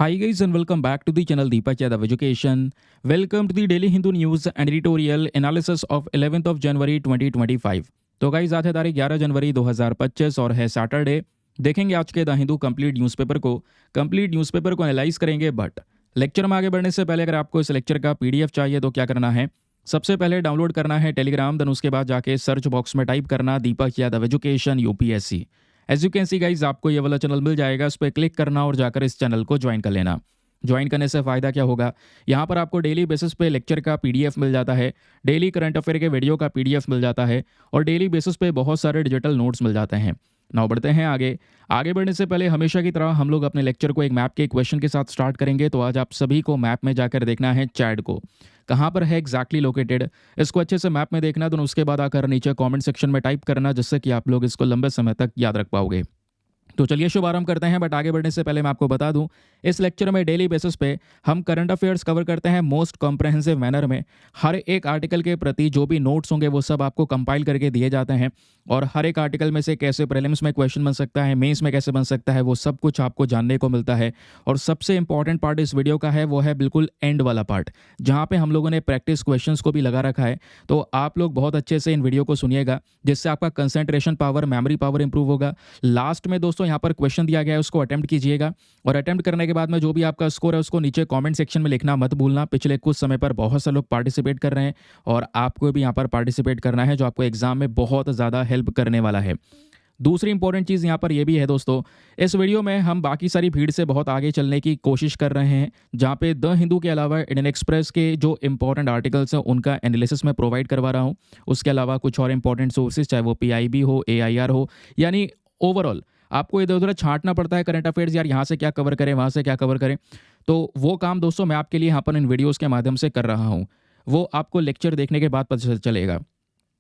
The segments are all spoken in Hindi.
Hi guys and welcome back to the channel Deepak Yadav Education. Welcome to the Daily Hindu News and Editorial Analysis of 11th of January 2025. तो गाइज आज है तारीख 11 जनवरी 2025 और है सैटरडे। देखेंगे आज के द हिंदू कंप्लीट न्यूज़पेपर को एनालाइज करेंगे। बट लेक्चर में आगे बढ़ने से पहले अगर आपको इस लेक्चर का पीडीएफ चाहिए तो क्या करना है, सबसे पहले डाउनलोड करना है टेलीग्राम, देन उसके बाद जाके सर्च बॉक्स में टाइप करना Deepak Yadav education UPSC. As you can see guys आपको ये वाला चैनल मिल जाएगा, उस पर क्लिक करना और जाकर इस चैनल को ज्वाइन कर लेना। ज्वाइन करने से फ़ायदा क्या होगा, यहाँ पर आपको डेली बेसिस पे लेक्चर का पीडीएफ मिल जाता है, डेली करंट अफेयर के वीडियो का पीडीएफ मिल जाता है और डेली बेसिस पे बहुत सारे डिजिटल नोट्स मिल जाते हैं। नाउ बढ़ते हैं आगे बढ़ने से पहले हमेशा की तरह हम लोग अपने लेक्चर को एक मैप के क्वेश्चन के साथ स्टार्ट करेंगे। तो आज आप सभी को मैप में जाकर देखना है चैड को कहाँ पर है एग्जैक्टली लोकेटेड, इसको अच्छे से मैप में देखना। तो उसके बाद आकर नीचे कमेंट सेक्शन में टाइप करना, जिससे कि आप लोग इसको लंबे समय तक याद रख पाओगे। तो चलिए शुभारंभ करते हैं। बट आगे बढ़ने से पहले मैं आपको बता दूं, इस लेक्चर में डेली बेसिस पे हम करंट अफेयर्स कवर करते हैं मोस्ट कॉम्प्रहेंसिव मैनर में। हर एक आर्टिकल के प्रति जो भी नोट्स होंगे वो सब आपको कंपाइल करके दिए जाते हैं और हर एक आर्टिकल में से कैसे प्रीलिम्स में क्वेश्चन बन सकता है, मेंस में कैसे बन सकता है, वो सब कुछ आपको जानने को मिलता है। और सबसे इंपॉर्टेंट पार्ट इस वीडियो का है वो है बिल्कुल एंड वाला पार्ट, जहाँ पे हम लोगों ने प्रैक्टिस क्वेश्चंस को भी लगा रखा है। तो आप लोग बहुत अच्छे से इन वीडियो को सुनिएगा, जिससे आपका concentration power, memory power improve होगा। लास्ट में दोस्तों यहाँ पर क्वेश्चन दिया गया है, उसको अटेम्प्ट कीजिएगा और अटेम्प्ट करने के बाद में जो भी आपका स्कोर है उसको नीचे कमेंट सेक्शन में लिखना मत भूलना। पिछले कुछ समय पर बहुत से लोग पार्टिसिपेट कर रहे हैं और आपको भी यहाँ पर पार्टिसिपेट करना है, जो आपको एग्जाम में बहुत ज़्यादा हेल्प करने वाला है। दूसरी इंपॉर्टेंट चीज़ यहाँ पर यह भी है दोस्तों, इस वीडियो में हम बाकी सारी भीड़ से बहुत आगे चलने की कोशिश कर रहे हैं, जहाँ पे द हिंदू के अलावा इंडियन एक्सप्रेस के जो इंपॉर्टेंट आर्टिकल्स हैं उनका एनालिसिस में प्रोवाइड करवा रहा हूँ। उसके अलावा कुछ और इंपॉर्टेंट सोर्सेज, चाहे वो पीआईबी हो, एआईआर हो, यानी ओवरऑल आपको इधर उधर छांटना पड़ता है करंट अफेयर्स, यार यहाँ से क्या कवर करें, वहाँ से क्या कवर करें। तो वो काम दोस्तों मैं आपके लिए यहाँ पर इन वीडियोज़ के माध्यम से कर रहा हूँ, वो आपको लेक्चर देखने के बाद पता चलेगा।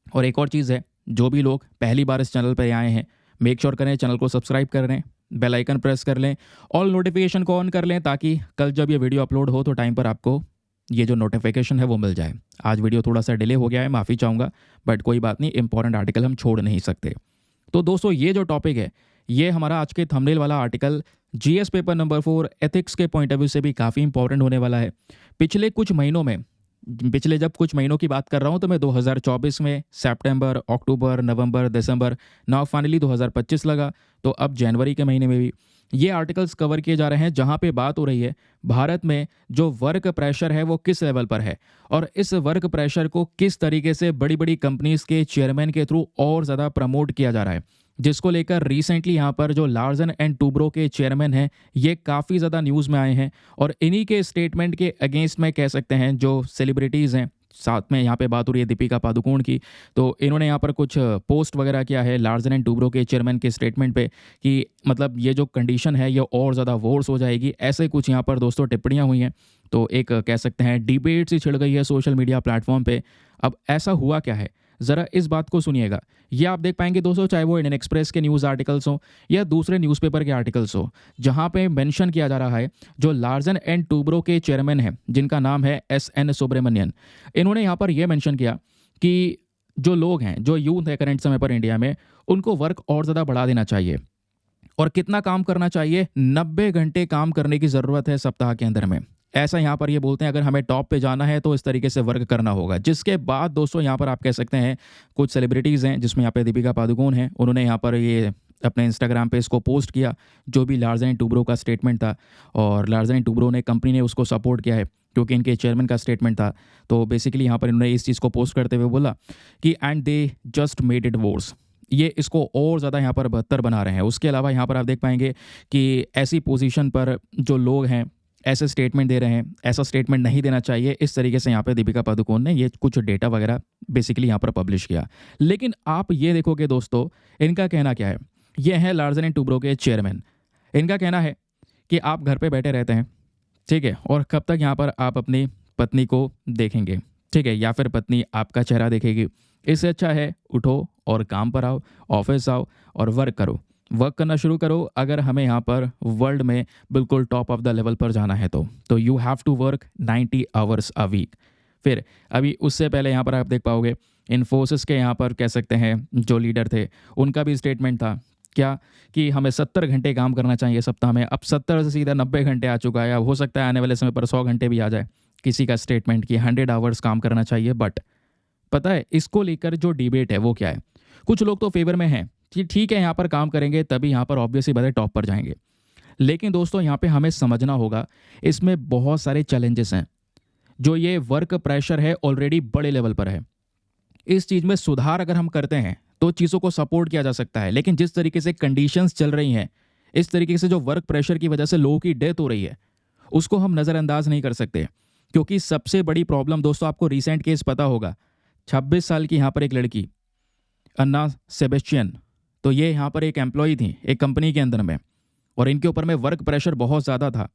और एक और चीज़ है, जो भी लोग पहली बार इस चैनल पर आए हैं, मेक श्योर करें चैनल को सब्सक्राइब कर लें, बेल आइकन प्रेस कर लें, ऑल नोटिफिकेशन को ऑन कर लें, ताकि कल जब ये वीडियो अपलोड हो तो टाइम पर आपको ये जो नोटिफिकेशन है वो मिल जाए। आज वीडियो थोड़ा सा डिले हो गया है, माफ़ी चाहूँगा, बट कोई बात नहीं, इंपॉर्टेंट आर्टिकल हम छोड़ नहीं सकते। तो दोस्तों ये जो टॉपिक है, ये हमारा आज के थंबनेल वाला article GS paper number 4 ethics के पॉइंट ऑफ व्यू से भी काफ़ी इंपॉर्टेंट होने वाला है। पिछले जब कुछ महीनों की बात कर रहा हूँ तो मैं 2024 में सितंबर, अक्टूबर, नवंबर, दिसंबर, नाउ फाइनली 2025 लगा, तो अब जनवरी के महीने में भी ये आर्टिकल्स कवर किए जा रहे हैं, जहाँ पे बात हो रही है भारत में जो वर्क प्रेशर है वो किस लेवल पर है और इस वर्क प्रेशर को किस तरीके से बड़ी बड़ी कंपनीज के चेयरमैन के थ्रू और ज़्यादा प्रमोट किया जा रहा है, जिसको लेकर रिसेंटली यहाँ पर जो लार्सन एंड टूब्रो के चेयरमैन हैं ये काफ़ी ज़्यादा न्यूज़ में आए हैं। और इन्हीं के स्टेटमेंट के अगेंस्ट में कह सकते हैं जो सेलिब्रिटीज़ हैं, साथ में यहाँ पे बात हो रही है दीपिका पादुकोण की, तो इन्होंने यहाँ पर कुछ पोस्ट वगैरह किया है लार्सन एंड टूब्रो के चेयरमैन के स्टेटमेंट पे कि मतलब ये जो कंडीशन है ये और ज़्यादा वोर्स हो जाएगी, ऐसे कुछ यहाँ पर दोस्तों टिप्पणियाँ हुई हैं। तो एक कह सकते हैं डिबेट सी छिड़ गई है सोशल मीडिया प्लेटफॉर्म पे। अब ऐसा हुआ क्या है, ज़रा इस बात को सुनिएगा। ये आप देख पाएंगे दोस्तों, चाहे वो इंडियन एक्सप्रेस के न्यूज़ आर्टिकल्स हो या दूसरे न्यूज़पेपर के आर्टिकल्स हो, जहाँ पे मेंशन किया जा रहा है जो लार्सन एंड टूब्रो के चेयरमैन हैं, जिनका नाम है एस.एन. सुब्रमण्यन, इन्होंने यहाँ पर यह मेंशन किया कि जो लोग हैं, जो यूथ है करंट समय पर इंडिया में, उनको वर्क और ज़्यादा बढ़ा देना चाहिए। और कितना काम करना चाहिए, 90 घंटे काम करने की ज़रूरत है सप्ताह के अंदर में, ऐसा यहाँ पर ये बोलते हैं। अगर हमें टॉप पे जाना है तो इस तरीके से वर्क करना होगा। जिसके बाद दोस्तों यहाँ पर आप कह सकते हैं कुछ सेलिब्रिटीज़ हैं, जिसमें यहाँ पे दीपिका पादुकोण हैं, उन्होंने यहाँ पर ये अपने इंस्टाग्राम पे इसको पोस्ट किया, जो भी लार्सन एंड टूब्रो का स्टेटमेंट था। और लार्सन एंड टूब्रो ने, कंपनी ने उसको सपोर्ट किया है क्योंकि इनके चेयरमैन का स्टेटमेंट था। तो बेसिकली यहाँ पर इन्होंने इस चीज़ को पोस्ट करते हुए बोला कि and they just made it worse, ये इसको और ज़्यादा यहाँ पर बदतर बना रहे हैं। उसके अलावा यहाँ पर आप देख पाएंगे कि ऐसी पोजीशन पर जो लोग हैं ऐसे स्टेटमेंट दे रहे हैं, ऐसा स्टेटमेंट नहीं देना चाहिए। इस तरीके से यहाँ पे दीपिका पादुकोण ने ये कुछ डेटा वगैरह बेसिकली यहाँ पर पब्लिश किया। लेकिन आप ये देखोगे दोस्तों, इनका कहना क्या है, ये है लार्सन एंड टूब्रो के चेयरमैन। इनका कहना है कि आप घर पे बैठे रहते हैं, ठीक है, और कब तक यहाँ पर आप अपनी पत्नी को देखेंगे, ठीक है, या फिर पत्नी आपका चेहरा देखेगी। इससे अच्छा है उठो और काम पर आओ, ऑफिस आओ और वर्क करो, वर्क करना शुरू करो। अगर हमें यहाँ पर वर्ल्ड में बिल्कुल टॉप ऑफ द लेवल पर जाना है तो you have to work 90 hours a week. फिर अभी उससे पहले यहाँ पर आप देख पाओगे इन्फोसिस के यहाँ पर कह सकते हैं जो लीडर थे, उनका भी स्टेटमेंट था क्या कि हमें 70 घंटे काम करना चाहिए सप्ताह में, अब 70 से सीधा 90 घंटे आ चुका है, या हो सकता है आने वाले समय पर 100 घंटे भी आ जाए किसी का स्टेटमेंट कि 100 आवर्स काम करना चाहिए। बट पता है इसको लेकर जो डिबेट है वो क्या है, कुछ लोग तो फेवर में हैं कि ठीक है यहाँ पर काम करेंगे तभी यहाँ पर ऑब्वियसली बात है टॉप पर जाएंगे। लेकिन दोस्तों यहाँ पे हमें समझना होगा इसमें बहुत सारे चैलेंजेस हैं। जो ये वर्क प्रेशर है ऑलरेडी बड़े लेवल पर है, इस चीज़ में सुधार अगर हम करते हैं तो चीज़ों को सपोर्ट किया जा सकता है। लेकिन जिस तरीके से कंडीशंस चल रही हैं, इस तरीके से जो वर्क प्रेशर की वजह से लोगों की डेथ हो रही है, उसको हम नज़रअंदाज नहीं कर सकते। क्योंकि सबसे बड़ी प्रॉब्लम दोस्तों, आपको रिसेंट केस पता होगा, 26 साल की यहाँ पर एक लड़की अन्ना सेबेस्टियन, तो ये यहाँ पर एक एम्प्लॉई थी एक कंपनी के अंदर में, और इनके ऊपर में वर्क प्रेशर बहुत ज़्यादा था।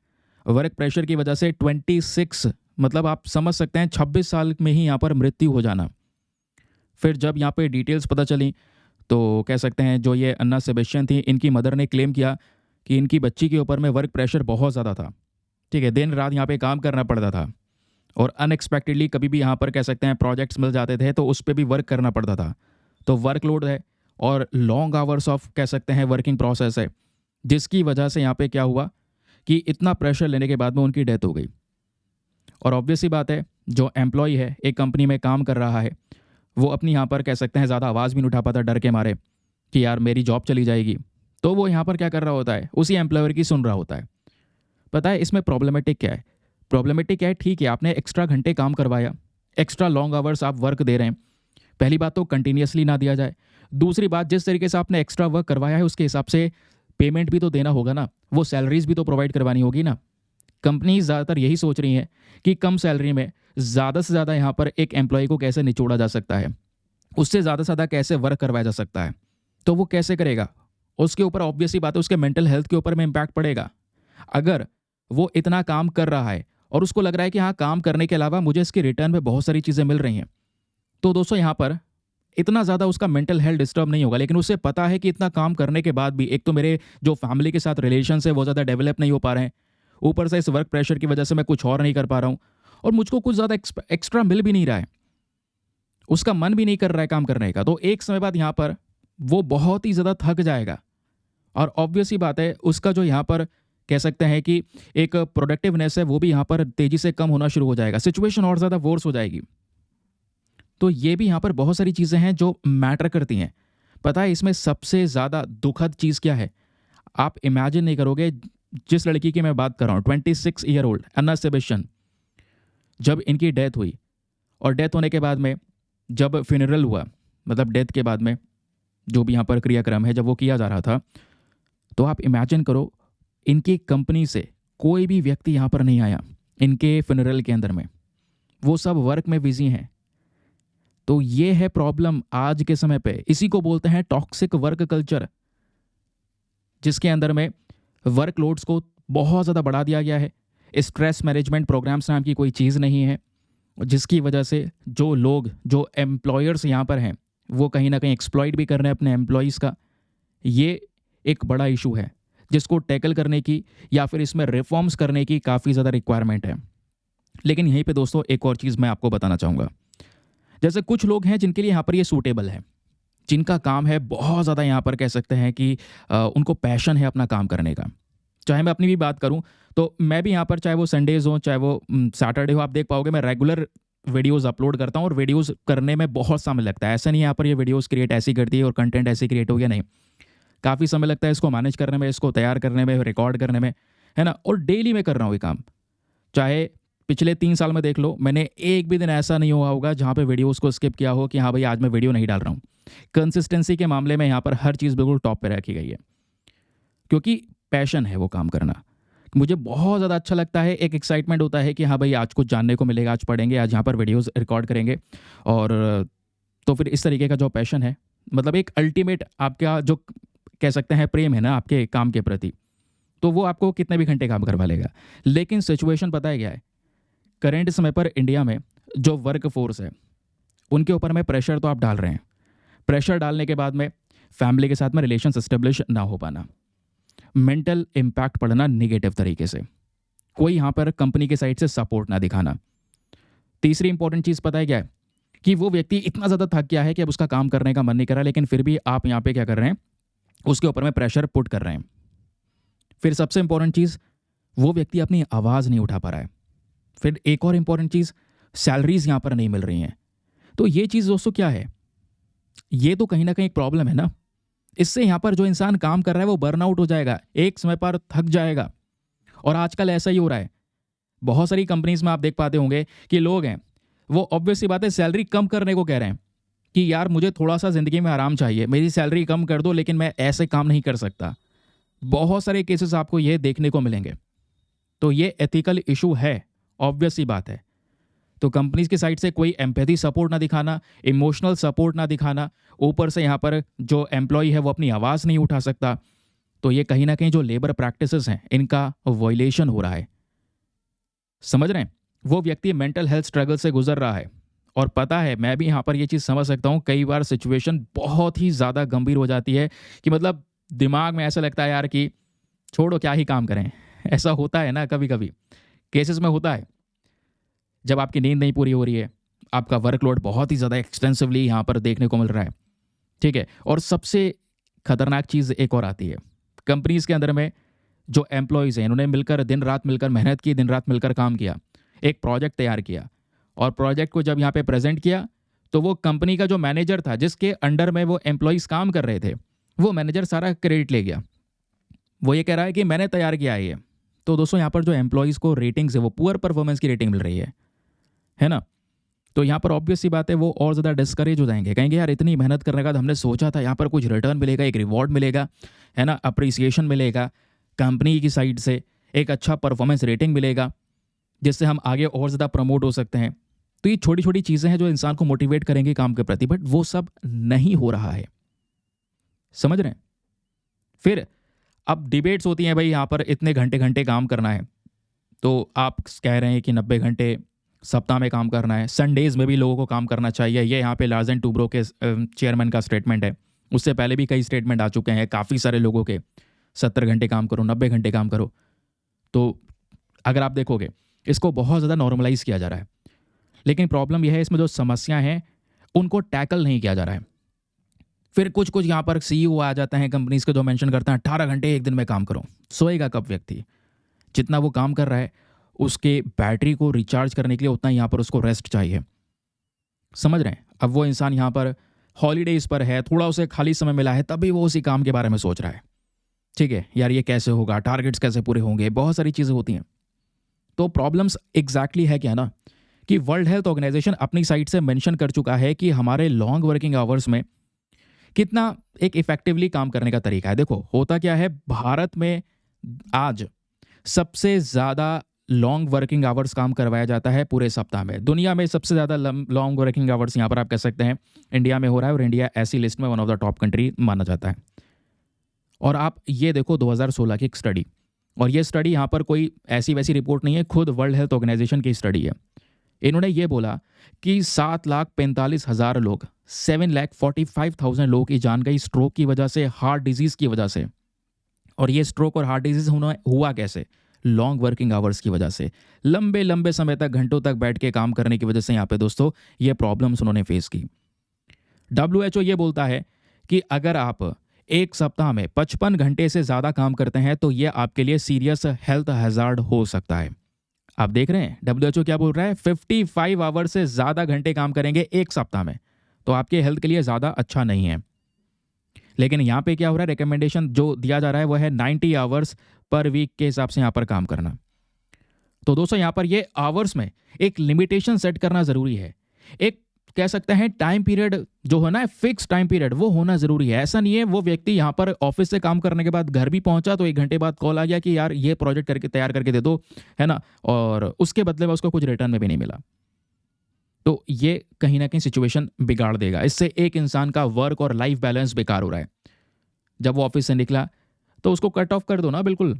वर्क प्रेशर की वजह से 26, मतलब आप समझ सकते हैं 26 साल में ही यहाँ पर मृत्यु हो जाना। फिर जब यहाँ पे डिटेल्स पता चली तो कह सकते हैं जो ये अन्ना सेबेस्टियन थी, इनकी मदर ने क्लेम किया कि इनकी बच्ची के ऊपर में वर्क प्रेशर बहुत ज़्यादा था। ठीक है, दिन रात यहाँ पे काम करना पड़ता था, और अनएक्सपेक्टेडली कभी भी यहाँ पर कह सकते हैं प्रोजेक्ट्स मिल जाते थे तो उस पर भी वर्क करना पड़ता था। तो वर्कलोड है और लॉन्ग आवर्स ऑफ कह सकते हैं वर्किंग प्रोसेस है, जिसकी वजह से यहाँ पे क्या हुआ कि इतना प्रेशर लेने के बाद में उनकी डेथ हो गई। और ऑब्वियस सी बात है जो एम्प्लॉय है एक कंपनी में काम कर रहा है, वो अपनी यहाँ पर कह सकते हैं ज़्यादा आवाज़ भी नहीं उठा पाता डर के मारे कि यार मेरी जॉब चली जाएगी, तो वो यहाँ पर क्या कर रहा होता है, उसी एम्प्लॉयर की सुन रहा होता है। पता है इसमें प्रॉब्लमेटिक क्या है? प्रॉब्लमेटिक क्या है, ठीक है आपने एक्स्ट्रा घंटे काम करवाया, एक्स्ट्रा लॉन्ग आवर्स आप वर्क दे रहे हैं, पहली बात तो कंटिन्यूसली ना दिया जाए। दूसरी बात, जिस तरीके से आपने एक्स्ट्रा वर्क करवाया है उसके हिसाब से पेमेंट भी तो देना होगा ना, वो सैलरीज भी तो प्रोवाइड करवानी होगी ना। कंपनी ज़्यादातर यही सोच रही हैं कि कम सैलरी में ज़्यादा से ज़्यादा यहाँ पर एक एम्प्लॉय को कैसे निचोड़ा जा सकता है, उससे ज़्यादा से ज़्यादा कैसे वर्क करवाया जा सकता है। तो वो कैसे करेगा, उसके ऊपर ऑब्वियस ही बात है उसके मेंटल हेल्थ के ऊपर में इम्पैक्ट पड़ेगा। अगर वो इतना काम कर रहा है और उसको लग रहा है कि हाँ काम करने के अलावा मुझे इसके रिटर्न में बहुत सारी चीज़ें मिल रही हैं, तो दोस्तों यहाँ पर इतना ज़्यादा उसका मेंटल हेल्थ डिस्टर्ब नहीं होगा। लेकिन उसे पता है कि इतना काम करने के बाद भी एक तो मेरे जो फैमिली के साथ रिलेशन है वो ज़्यादा डेवलप नहीं हो पा रहे हैं, ऊपर से इस वर्क प्रेशर की वजह से मैं कुछ और नहीं कर पा रहा हूँ, और मुझको कुछ ज़्यादा एक्स्ट्रा मिल भी नहीं रहा है, उसका मन भी नहीं कर रहा है काम करने का। तो एक समय बाद यहाँ पर वो बहुत ही ज़्यादा थक जाएगा, और ऑब्वियस ही बात है उसका जो यहाँ पर कह सकते हैं कि एक प्रोडक्टिवनेस है वो भी यहाँ पर तेज़ी से कम होना शुरू हो जाएगा, सिचुएशन और ज़्यादा वर्स हो जाएगी। तो ये भी यहाँ पर बहुत सारी चीज़ें हैं जो मैटर करती हैं। पता है इसमें सबसे ज़्यादा दुखद चीज़ क्या है, आप इमेजिन नहीं करोगे। जिस लड़की की मैं बात कर रहा हूँ 26 ईयर ओल्ड अन्ना सेबेस्टियन, जब इनकी डेथ हुई और डेथ होने के बाद में जब फ्यूनरल हुआ, मतलब डेथ के बाद में जो भी यहाँ पर क्रियाक्रम है जब वो किया जा रहा था, तो आप इमेजिन करो इनकी कंपनी से कोई भी व्यक्ति यहाँ पर नहीं आया इनके फ्यूनरल के अंदर में, वो सब वर्क में बिजी हैं। तो ये है प्रॉब्लम आज के समय पे, इसी को बोलते हैं टॉक्सिक वर्क कल्चर, जिसके अंदर में वर्कलोड्स को बहुत ज़्यादा बढ़ा दिया गया है। स्ट्रेस मैनेजमेंट प्रोग्राम्स नाम की कोई चीज़ नहीं है, जिसकी वजह से जो लोग जो एम्प्लॉयर्स यहाँ पर हैं वो कहीं ना कहीं एक्सप्लॉइट भी कर रहे हैं अपने एम्प्लॉयज़ का। ये एक बड़ा इशू है जिसको टैकल करने की या फिर इसमें रिफॉर्म्स करने की काफ़ी ज़्यादा रिक्वायरमेंट है। लेकिन यहीं पे दोस्तों एक और चीज़ मैं आपको बताना चाहूँगा, जैसे कुछ लोग हैं जिनके लिए यहाँ पर ये सूटेबल है, जिनका काम है बहुत ज़्यादा यहाँ पर कह सकते हैं कि उनको पैशन है अपना काम करने का। चाहे मैं अपनी भी बात करूँ तो मैं भी यहाँ पर चाहे वो संडेज़ हो चाहे वो सैटरडे हो, आप देख पाओगे मैं रेगुलर वीडियोज़ अपलोड करता हूँ, और वीडियोज़ करने में बहुत समय लगता है। ऐसा नहीं है यहाँ पर ये वीडियोज़ क्रिएट ऐसी करती है और कंटेंट ऐसे क्रिएट हो गया, नहीं, काफ़ी समय लगता है इसको मैनेज करने में, इसको तैयार करने में, रिकॉर्ड करने में, है ना। और डेली मैं कर रहा हूँ ये काम, चाहे पिछले 3 साल में देख लो, मैंने एक भी दिन ऐसा नहीं हुआ होगा जहाँ पे वीडियोस को स्किप किया हो कि हाँ भाई आज मैं वीडियो नहीं डाल रहा हूँ। कंसिस्टेंसी के मामले में यहाँ पर हर चीज़ बिल्कुल टॉप पे रखी गई है, क्योंकि पैशन है वो काम करना। मुझे बहुत ज़्यादा अच्छा लगता है, एक एक्साइटमेंट होता है कि हाँ भाई आज कुछ जानने को मिलेगा, आज पढ़ेंगे, आज यहाँ पर वीडियोज़ रिकॉर्ड करेंगे। और तो फिर इस तरीके का जो पैशन है, मतलब एक अल्टीमेट आपका जो कह सकते हैं प्रेम है ना आपके काम के प्रति, तो वो आपको कितने भी घंटे काम करवा लेगा। लेकिन सिचुएशन पता है क्या है, करेंट समय पर इंडिया में जो वर्क फोर्स है उनके ऊपर में प्रेशर तो आप डाल रहे हैं, प्रेशर डालने के बाद में फैमिली के साथ में रिलेशन एस्टेब्लिश ना हो पाना, मेंटल इम्पैक्ट पड़ना निगेटिव तरीके से, कोई यहाँ पर कंपनी के साइड से सपोर्ट ना दिखाना। तीसरी इंपॉर्टेंट चीज़ पता है क्या है, कि वो व्यक्ति इतना ज़्यादा थक गया है कि अब उसका काम करने का मन नहीं कर रहा, लेकिन फिर भी आप यहाँ पे क्या कर रहे हैं, उसके ऊपर में प्रेशर पुट कर रहे हैं। फिर सबसे इंपॉर्टेंट चीज़, वो व्यक्ति अपनी आवाज़ नहीं उठा पा रहा है। फिर एक और इंपॉर्टेंट चीज़, सैलरीज यहाँ पर नहीं मिल रही हैं। तो ये चीज़ दोस्तों क्या है, ये तो कहीं ना कहीं एक प्रॉब्लम है ना। इससे यहाँ पर जो इंसान काम कर रहा है वो बर्नआउट हो जाएगा, एक समय पर थक जाएगा। और आजकल ऐसा ही हो रहा है। बहुत सारी कंपनीज में आप देख पाते होंगे कि लोग हैं, वो ऑब्वियस सी बात है सैलरी कम करने को कह रहे हैं कि यार मुझे थोड़ा सा ज़िंदगी में आराम चाहिए, मेरी सैलरी कम कर दो, लेकिन मैं ऐसे काम नहीं कर सकता। बहुत सारे केसेस आपको ये देखने को मिलेंगे। तो ये एथिकल इशू है, ऑब्वियस सी बात है। तो कंपनीज की साइड से कोई एम्पैथी सपोर्ट ना दिखाना, इमोशनल सपोर्ट ना दिखाना, ऊपर से यहाँ पर जो एम्प्लॉय है वो अपनी आवाज़ नहीं उठा सकता। तो ये कहीं ना कहीं जो लेबर प्रैक्टिसेस हैं इनका वॉयलेशन हो रहा है। समझ रहे हैं, वो व्यक्ति मेंटल हेल्थ स्ट्रगल से गुजर रहा है। और पता है, मैं भी यहाँ पर ये चीज़ समझ सकता हूँ, कई बार सिचुएशन बहुत ही ज़्यादा गंभीर हो जाती है कि मतलब दिमाग में ऐसा लगता है यार कि छोड़ो क्या ही काम करें। ऐसा होता है ना, कभी कभी केसेस में होता है। जब आपकी नींद नहीं पूरी हो रही है, आपका वर्कलोड बहुत ही ज़्यादा एक्सटेंसिवली यहाँ पर देखने को मिल रहा है, ठीक है। और सबसे खतरनाक चीज़ एक और आती है, कंपनीज के अंदर में जो एम्प्लॉयज़ हैं इन्होंने मिलकर दिन रात मिलकर मेहनत की, दिन रात मिलकर काम किया, एक प्रोजेक्ट तैयार किया, और प्रोजेक्ट को जब यहाँ पे प्रेजेंट किया तो वो कंपनी का जो मैनेजर था जिसके अंडर में वो एम्प्लॉयज़ काम कर रहे थे, वो मैनेजर सारा क्रेडिट ले गया। वो ये कह रहा है कि मैंने तैयार किया है ये। तो दोस्तों यहाँ पर जो एम्प्लॉयज़ को रेटिंग्स है वो पुअर परफॉर्मेंस की रेटिंग मिल रही है ना। तो यहाँ पर ऑब्वियस सी बात है वो और ज़्यादा डिस्करेज हो जाएंगे, कहेंगे यार इतनी मेहनत करने का हमने सोचा था यहाँ पर कुछ रिटर्न मिलेगा, एक रिवॉर्ड मिलेगा, है ना, अप्रिसिएशन मिलेगा कंपनी की साइड से, एक अच्छा परफॉर्मेंस रेटिंग मिलेगा जिससे हम आगे और ज़्यादा प्रमोट हो सकते हैं। तो ये छोटी छोटी चीज़ें हैं जो इंसान को मोटिवेट करेंगे काम के प्रति, बट वो सब नहीं हो रहा है। समझ रहे हैं। फिर अब डिबेट्स होती हैं, भाई यहाँ पर इतने घंटे घंटे काम करना है, तो आप कह रहे हैं कि 90 घंटे सप्ताह में काम करना है, संडेज में भी लोगों को काम करना चाहिए। ये यहाँ पे लार्ज एंड टूब्रो के चेयरमैन का स्टेटमेंट है। उससे पहले भी कई स्टेटमेंट आ चुके हैं काफ़ी सारे लोगों के, 70 घंटे काम करो, 90 घंटे काम करो। तो अगर आप देखोगे इसको बहुत ज़्यादा नॉर्मलाइज किया जा रहा है, लेकिन प्रॉब्लम यह है इसमें जो समस्या हैं उनको टैकल नहीं किया जा रहा है। फिर कुछ कुछ यहाँ पर सीईओ आ जाते हैं कंपनीज के जो मेंशन करते हैं 18 घंटे एक दिन में काम करो। सोएगा कब व्यक्ति? जितना वो काम कर रहा है उसके बैटरी को रिचार्ज करने के लिए उतना यहाँ पर उसको रेस्ट चाहिए। समझ रहे हैं। अब वो इंसान यहाँ पर हॉलीडेज पर है, थोड़ा उसे खाली समय मिला है, तभी वो उसी काम के बारे में सोच रहा है। ठीक है यार, ये कैसे होगा, टारगेट्स कैसे पूरे होंगे, बहुत सारी चीज़ें होती हैं। तो प्रॉब्लम्स एग्जैक्टली है क्या ना, कि वर्ल्ड हेल्थ ऑर्गेनाइजेशन अपनी साइड से मेंशन कर चुका है कि हमारे लॉन्ग वर्किंग आवर्स में कितना एक इफेक्टिवली काम करने का तरीका है। देखो होता क्या है, भारत में आज सबसे ज़्यादा लॉन्ग वर्किंग आवर्स काम करवाया जाता है पूरे सप्ताह में। दुनिया में सबसे ज़्यादा लॉन्ग वर्किंग आवर्स यहाँ पर आप कह सकते हैं इंडिया में हो रहा है, और इंडिया ऐसी लिस्ट में one of the top country माना जाता है। और आप ये देखो 2016 की एक स्टडी, और ये स्टडी यहाँ पर कोई ऐसी वैसी रिपोर्ट नहीं है, खुद वर्ल्ड हेल्थ ऑर्गेनाइजेशन की स्टडी है। इन्होंने ये बोला कि 7,45,000 लोग, 7,45,000 लोगों की जान गई स्ट्रोक की वजह से, हार्ट डिजीज़ की वजह से। और ये स्ट्रोक और हार्ट डिजीज़ हुआ कैसे? लॉन्ग वर्किंग आवर्स की वजह से, लंबे लंबे समय तक, घंटों तक बैठ के काम करने की वजह से यहाँ पे दोस्तों ये प्रॉब्लम्स उन्होंने फेस की। WHO ये बोलता है कि अगर आप एक सप्ताह में 55 घंटे से ज़्यादा काम करते हैं तो ये आपके लिए सीरियस हेल्थ हैजार्ड हो सकता है। आप देख रहे हैं WHO क्या बोल रहा है, 55 आवर से ज़्यादा घंटे काम करेंगे एक सप्ताह में तो आपके हेल्थ के लिए ज़्यादा अच्छा नहीं है। लेकिन यहाँ पे क्या हो रहा है, रिकमेंडेशन जो दिया जा रहा है वो है 90 आवर्स पर वीक के हिसाब से यहाँ पर काम करना। तो दोस्तों यहाँ पर ये आवर्स में एक लिमिटेशन सेट करना ज़रूरी है। एक कह सकते हैं टाइम पीरियड जो है ना, फिक्स टाइम पीरियड, वो होना ज़रूरी है। ऐसा नहीं है वो व्यक्ति यहाँ पर ऑफिस से काम करने के बाद घर भी पहुँचा तो 1 घंटे बाद कॉल आ गया कि यार ये प्रोजेक्ट करके तैयार करके दे दो, है ना, और उसके बदले में उसको कुछ रिटर्न में भी नहीं मिला। तो ये कहीं ना कहीं सिचुएशन बिगाड़ देगा। इससे एक इंसान का वर्क और लाइफ बैलेंस बेकार हो रहा है। जब वो ऑफिस से निकला तो उसको कट ऑफ कर दो ना बिल्कुल,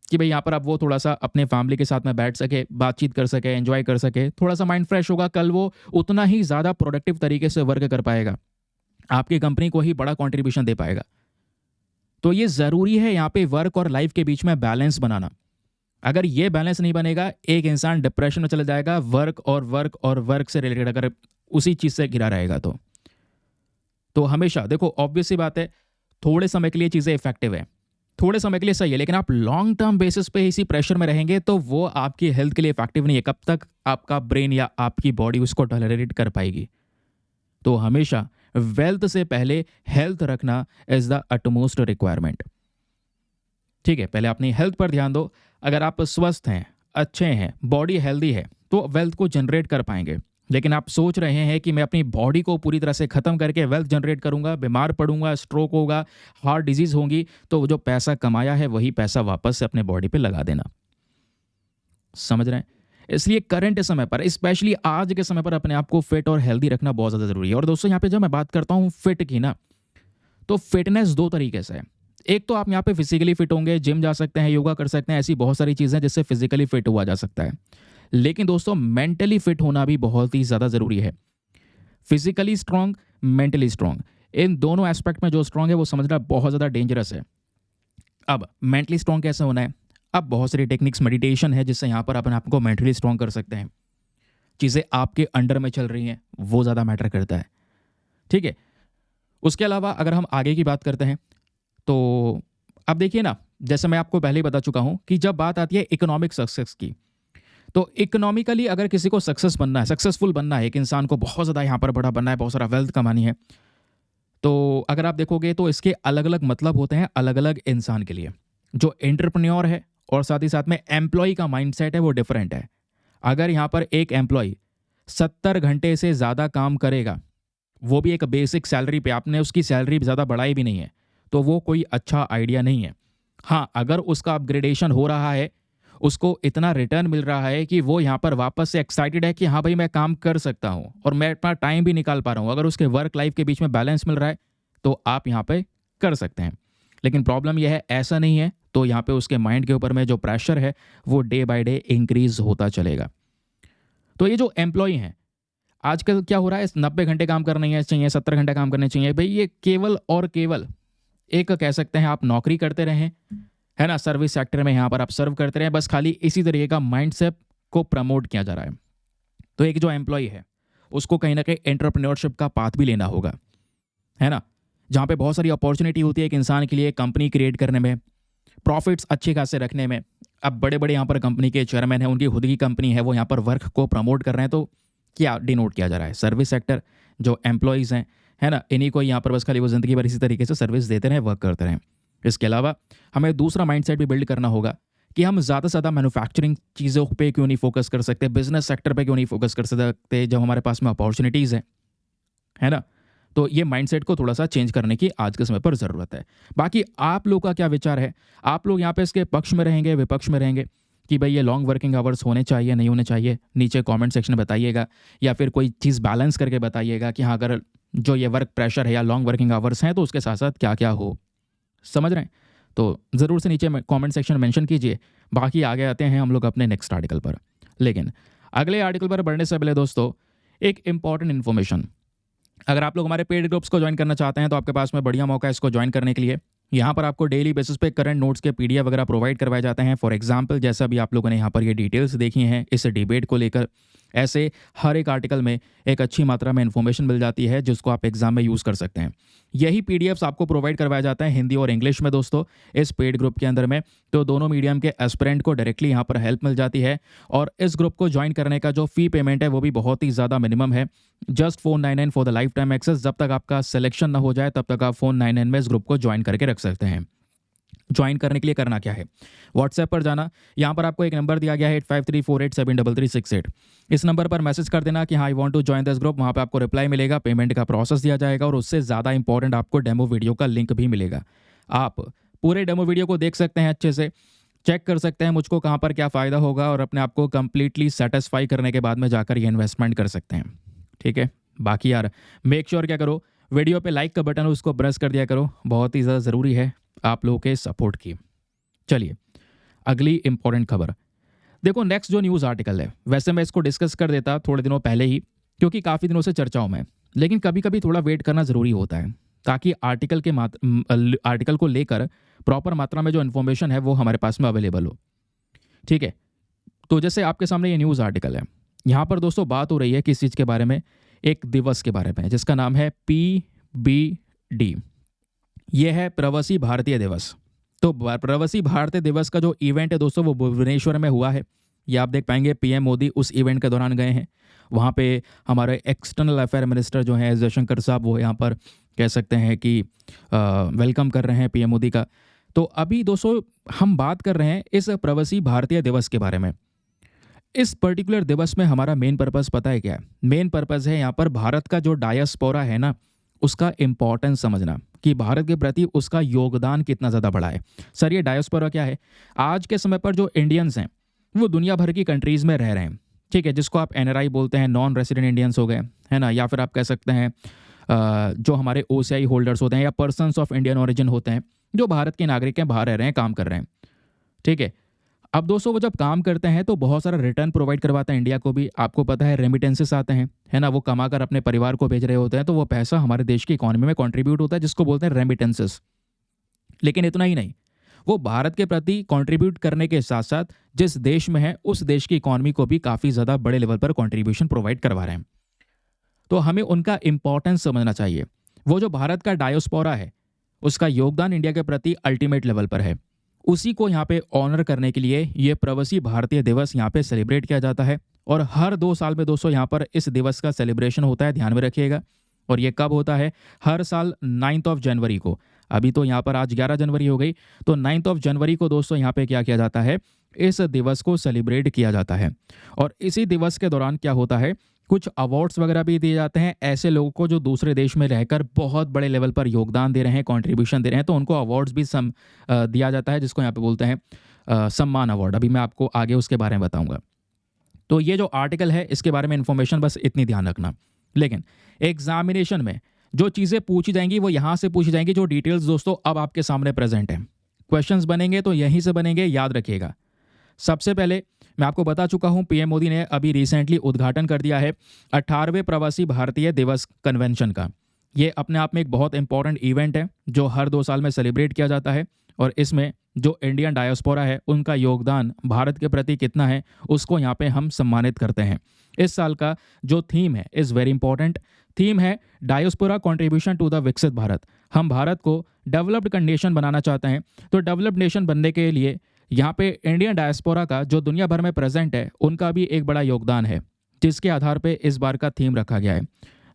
कि भाई यहाँ पर अब वो थोड़ा सा अपने फैमिली के साथ में बैठ सके, बातचीत कर सके, एंजॉय कर सके, थोड़ा सा माइंड फ्रेश होगा, कल वो उतना ही ज़्यादा प्रोडक्टिव तरीके से वर्क कर पाएगा, आपकी कंपनी को ही बड़ा कंट्रीब्यूशन दे पाएगा। तो ये ज़रूरी है यहाँ पे वर्क और लाइफ के बीच में बैलेंस बनाना। अगर ये बैलेंस नहीं बनेगा, एक इंसान डिप्रेशन में चला जाएगा, वर्क से रिलेटेड अगर उसी चीज़ से घिरा रहेगा तो हमेशा देखो ऑब्वियस सी बात है, थोड़े समय के लिए चीज़ें इफेक्टिव है, थोड़े समय के लिए सही है, लेकिन आप लॉन्ग टर्म बेसिस पे इसी प्रेशर में रहेंगे तो वो आपकी हेल्थ के लिए इफेक्टिव नहीं है। कब तक आपका ब्रेन या आपकी बॉडी उसको टॉलरेट कर पाएगी? तो हमेशा वेल्थ से पहले हेल्थ रखना इज द अटमोस्ट रिक्वायरमेंट। ठीक है, पहले अपनी हेल्थ पर ध्यान दो। अगर आप स्वस्थ हैं, अच्छे हैं, बॉडी हेल्दी है, तो वेल्थ को जनरेट कर पाएंगे। लेकिन आप सोच रहे हैं कि मैं अपनी बॉडी को पूरी तरह से ख़त्म करके वेल्थ जनरेट करूंगा, बीमार पड़ूंगा, स्ट्रोक होगा, हार्ट डिजीज़ होंगी, तो जो पैसा कमाया है वही पैसा वापस से अपने बॉडी पे लगा देना। समझ रहे हैं? इसलिए करंट समय पर, स्पेशली आज के समय पर, अपने आप को फिट और हेल्दी रखना बहुत ज़्यादा ज़रूरी है। और दोस्तों, यहाँ पे जब मैं बात करता हूँ फिट की ना, तो फिटनेस दो तरीके से है। एक तो आप यहाँ पे फिजिकली फिट होंगे, जिम जा सकते हैं, योगा कर सकते हैं, ऐसी बहुत सारी चीज़ें जिससे फिजिकली फिट हुआ जा सकता है। लेकिन दोस्तों, मेंटली फिट होना भी बहुत ही ज़्यादा ज़रूरी है। फिजिकली स्ट्रांग, मेंटली स्ट्रांग, इन दोनों एस्पेक्ट में जो स्ट्रांग है वो समझना बहुत ज़्यादा डेंजरस है। अब मेंटली स्ट्रांग कैसे होना है? अब बहुत सारी टेक्निक्स, मेडिटेशन है जिससे यहाँ पर अपने आप को मेंटली स्ट्रांग कर सकते हैं। चीज़ें आपके अंडर में चल रही हैं, वो ज़्यादा मैटर करता है। ठीक है, उसके अलावा अगर हम आगे की बात करते हैं तो अब देखिए ना, जैसे मैं आपको पहले ही बता चुका हूं कि जब बात आती है इकोनॉमिक सक्सेस की, तो इकोनॉमिकली अगर किसी को सक्सेस बनना है, सक्सेसफुल बनना है, एक इंसान को बहुत ज़्यादा यहाँ पर बड़ा बनना है, बहुत सारा वेल्थ कमानी है, तो अगर आप देखोगे तो इसके अलग अलग मतलब होते हैं अलग अलग इंसान के लिए। जो एंटरप्रेन्योर है और साथ ही साथ में एम्प्लॉय का माइंडसेट है वो डिफरेंट है। अगर यहाँ पर एक एम्प्लॉय 70 घंटे से ज़्यादा काम करेगा, वो भी एक बेसिक सैलरी पे, आपने उसकी सैलरी ज़्यादा बढ़ाई भी नहीं है, तो वो कोई अच्छा आइडिया नहीं है। हाँ, अगर उसका अपग्रेडेशन हो रहा है, उसको इतना रिटर्न मिल रहा है कि वो यहाँ पर वापस से एक्साइटेड है कि हाँ भाई, मैं काम कर सकता हूँ और मैं अपना टाइम भी निकाल पा रहा हूँ, अगर उसके वर्क लाइफ के बीच में बैलेंस मिल रहा है, तो आप यहाँ पे कर सकते हैं। लेकिन प्रॉब्लम यह है ऐसा नहीं है, तो यहाँ पे उसके माइंड के ऊपर में जो प्रेशर है वो डे बाय डे इंक्रीज होता चलेगा। तो ये जो एम्प्लॉय हैं, आजकल क्या हो रहा है, 90 घंटे काम करने चाहिए, 70 घंटे काम करने चाहिए, भाई ये केवल और केवल एक कह सकते हैं आप नौकरी करते रहें, है ना, सर्विस सेक्टर में यहाँ पर आप सर्व करते रहें, बस खाली इसी तरीके का माइंडसेट को प्रमोट किया जा रहा है। तो एक जो एम्प्लॉय है उसको कहीं ना कहीं एंटरप्रेन्योरशिप का पाथ भी लेना होगा, है ना, जहाँ पे बहुत सारी अपॉर्चुनिटी होती है एक इंसान के लिए, कंपनी क्रिएट करने में, प्रॉफिट्स अच्छे खासे रखने में। अब बड़े बड़े यहाँ पर कंपनी के चेयरमैन हैं, उनकी खुद की कंपनी है, वो यहाँ पर वर्क को प्रमोट कर रहे हैं, तो क्या डिनोट किया जा रहा है? सर्विस सेक्टर, जो एम्प्लॉयज़ हैं, है ना, इन्हीं को यहाँ पर बस खाली वो ज़िंदगी भर इसी तरीके से सर्विस देते रहें, वर्क करते रहें। इसके अलावा हमें दूसरा माइंडसेट भी बिल्ड करना होगा कि हम ज़्यादा से ज़्यादा मैन्युफैक्चरिंग चीज़ों पे क्यों नहीं फोकस कर सकते, बिजनेस सेक्टर पे क्यों नहीं फोकस कर सकते, जब हमारे पास में अपॉर्चुनिटीज़ हैं, है ना। तो ये माइंडसेट को थोड़ा सा चेंज करने की आज के समय पर ज़रूरत है। बाकी आप लोग का क्या विचार है? आप लोग यहाँ पे इसके पक्ष में रहेंगे, विपक्ष में रहेंगे कि भाई ये लॉन्ग वर्किंग आवर्स होने चाहिए, नहीं होने चाहिए? नीचे कमेंट सेक्शन में बताइएगा, या फिर कोई चीज़ बैलेंस करके बताइएगा कि हाँ, अगर जो ये वर्क प्रेशर है या लॉन्ग वर्किंग आवर्स हैं तो उसके साथ साथ क्या क्या हो। समझ रहे हैं? तो ज़रूर से नीचे कमेंट सेक्शन में मेंशन कीजिए। बाकी आगे आते हैं हम लोग अपने नेक्स्ट आर्टिकल पर। लेकिन अगले आर्टिकल पर बढ़ने से पहले दोस्तों, एक इंपॉर्टेंट इन्फॉर्मेशन, अगर आप लोग हमारे पेड ग्रुप्स को ज्वाइन करना चाहते हैं तो आपके पास में बढ़िया मौका है इसको ज्वाइन करने के लिए। यहाँ पर आपको डेली बेसिस पे करंट नोट्स के पीडीएफ वगैरह प्रोवाइड करवाए जाते हैं। फॉर एग्जांपल, जैसा भी आप लोगों ने यहाँ पर ये डिटेल्स देखी हैं इस डिबेट को लेकर, ऐसे हर एक आर्टिकल में एक अच्छी मात्रा में इन्फॉर्मेशन मिल जाती है जिसको आप एग्जाम में यूज़ कर सकते हैं। यही पीडीएफ्स आपको प्रोवाइड करवाया जाता है हिंदी और इंग्लिश में दोस्तों, इस पेड ग्रुप के अंदर में। तो दोनों मीडियम के एस्पिरेंट को डायरेक्टली यहाँ पर हेल्प मिल जाती है। और इस ग्रुप को ज्वाइन करने का जो फ़ी पेमेंट है वो भी बहुत ही ज़्यादा मिनिमम है, just $499 for the lifetime access. जब तक आपका सिलेक्शन ना हो जाए तब तक आप $499 में इस ग्रुप को ज्वाइन करके रख सकते हैं। ज्वाइन करने के लिए करना क्या है? व्हाट्सएप पर जाना, यहाँ पर आपको एक नंबर दिया गया है 8534873368। इस नंबर पर मैसेज कर देना कि हाँ, I want to join this group. वहाँ पे आपको रिप्लाई मिलेगा, पेमेंट का प्रोसेस दिया जाएगा और उससे ज़्यादा इंपॉर्टेंट आपको डेमो वीडियो का लिंक भी मिलेगा। आप पूरे डेमो वीडियो को देख सकते हैं, अच्छे से चेक कर सकते हैं मुझको कहाँ पर क्या फ़ायदा होगा, और अपने आप को कंप्लीटली सेटिस्फाई करने के बाद में जाकर ये इन्वेस्टमेंट कर सकते हैं। ठीक है, बाकी यार मेक श्योर क्या करो, वीडियो पे लाइक का बटन है उसको प्रेस कर दिया करो, बहुत ही ज़्यादा ज़रूरी है आप लोगों के सपोर्ट की। चलिए अगली इंपॉर्टेंट खबर देखो। नेक्स्ट जो न्यूज़ आर्टिकल है, वैसे मैं इसको डिस्कस कर देता थोड़े दिनों पहले ही, क्योंकि काफ़ी दिनों से चर्चाओं में, लेकिन कभी कभी थोड़ा वेट करना ज़रूरी होता है ताकि आर्टिकल को लेकर प्रॉपर मात्रा में जो इन्फॉर्मेशन है वो हमारे पास में अवेलेबल हो। ठीक है, तो जैसे आपके सामने ये न्यूज़ आर्टिकल है, यहाँ पर दोस्तों बात हो रही है किस चीज़ के बारे में, एक दिवस के बारे में जिसका नाम है PBD। ये है प्रवासी भारतीय दिवस। तो प्रवासी भारतीय दिवस का जो इवेंट है दोस्तों वो भुवनेश्वर में हुआ है। ये आप देख पाएंगे पीएम मोदी उस इवेंट के दौरान गए हैं। वहाँ पे हमारे एक्सटर्नल अफेयर मिनिस्टर जो हैं जयशंकर साहब वो यहाँ पर कह सकते हैं कि वेलकम कर रहे हैं पीएम मोदी का। तो अभी दोस्तों हम बात कर रहे हैं इस प्रवासी भारतीय दिवस के बारे में। इस पर्टिकुलर दिवस में हमारा मेन पर्पस पता है क्या है? मेन पर्पस है यहाँ पर भारत का जो डायस्पोरा है ना उसका इम्पोर्टेंस समझना कि भारत के प्रति उसका योगदान कितना ज़्यादा बड़ा है। सर ये डायस्पोरा क्या है? आज के समय पर जो इंडियंस हैं वो दुनिया भर की कंट्रीज़ में रह रहे हैं, ठीक है, जिसको आप एनआरआई बोलते हैं, नॉन रेसिडेंट इंडियंस हो गए, है ना, या फिर आप कह सकते हैं जो हमारे ओसीआई होल्डर्स होते हैं या पर्सन्स ऑफ इंडियन ओरिजिन होते हैं जो भारत के नागरिक हैं, बाहर रह रहे हैं, काम कर रहे हैं, ठीक है। अब दोस्तों वो जब काम करते हैं तो बहुत सारा रिटर्न प्रोवाइड करवाते हैं इंडिया को भी। आपको पता है रेमिटेंसेस आते हैं, है ना, वो कमाकर अपने परिवार को भेज रहे होते हैं, तो वो पैसा हमारे देश की इकोनॉमी में कंट्रीब्यूट होता है जिसको बोलते हैं रेमिटेंसेस। लेकिन इतना ही नहीं, वो भारत के प्रति कंट्रीब्यूट करने के साथ साथ जिस देश में है उस देश की इकोनॉमी को भी काफ़ी ज़्यादा बड़े लेवल पर कंट्रीब्यूशन प्रोवाइड करवा रहे हैं। तो हमें उनका इंपॉर्टेंस समझना चाहिए। वो जो भारत का डायोस्पोरा है उसका योगदान इंडिया के प्रति अल्टीमेट लेवल पर है। उसी को यहाँ पे ऑनर करने के लिए ये प्रवासी भारतीय दिवस यहाँ पे सेलिब्रेट किया जाता है। और हर 2 साल में दोस्तों यहाँ पर इस दिवस का सेलिब्रेशन होता है, ध्यान में रखिएगा। और ये कब होता है? हर साल 9 जनवरी को। अभी तो यहाँ पर आज 11 जनवरी हो गई, तो 9 जनवरी को दोस्तों यहाँ पे क्या किया जाता है? इस दिवस को सेलिब्रेट किया जाता है। और इसी दिवस के दौरान क्या होता है, कुछ अवार्ड्स वगैरह भी दिए जाते हैं ऐसे लोगों को जो दूसरे देश में रहकर बहुत बड़े लेवल पर योगदान दे रहे हैं, कंट्रीब्यूशन दे रहे हैं, तो उनको अवार्ड्स भी दिया जाता है जिसको यहाँ पे बोलते हैं सम्मान अवार्ड। अभी मैं आपको आगे उसके बारे में बताऊंगा। तो ये जो आर्टिकल है इसके बारे में इंफॉर्मेशन बस इतनी ध्यान रखना। लेकिन एग्जामिनेशन में जो चीज़ें पूछी जाएंगी वो यहाँ से पूछी जाएंगी, जो डिटेल्स दोस्तों अब आपके सामने प्रेजेंट है। क्वेश्चंस बनेंगे तो यहीं से बनेंगे, याद रखिएगा। सबसे पहले मैं आपको बता चुका हूं पीएम मोदी ने अभी रिसेंटली उद्घाटन कर दिया है 18वें प्रवासी भारतीय दिवस कन्वेंशन का। ये अपने आप में एक बहुत इंपॉर्टेंट इवेंट है जो हर 2 साल में सेलिब्रेट किया जाता है। और इसमें जो इंडियन डायस्पोरा है उनका योगदान भारत के प्रति कितना है उसको यहाँ पे हम सम्मानित करते हैं। इस साल का जो थीम है इज़ वेरी इंपॉर्टेंट। थीम है डायस्पोरा कंट्रीब्यूशन टू द विकसित भारत। हम भारत को डेवलप्ड नेशन बनाना चाहते हैं, तो डेवलप्ड नेशन बनने के लिए यहाँ पे इंडियन डायस्पोरा का जो दुनिया भर में प्रेजेंट है उनका भी एक बड़ा योगदान है, जिसके आधार पे इस बार का थीम रखा गया है।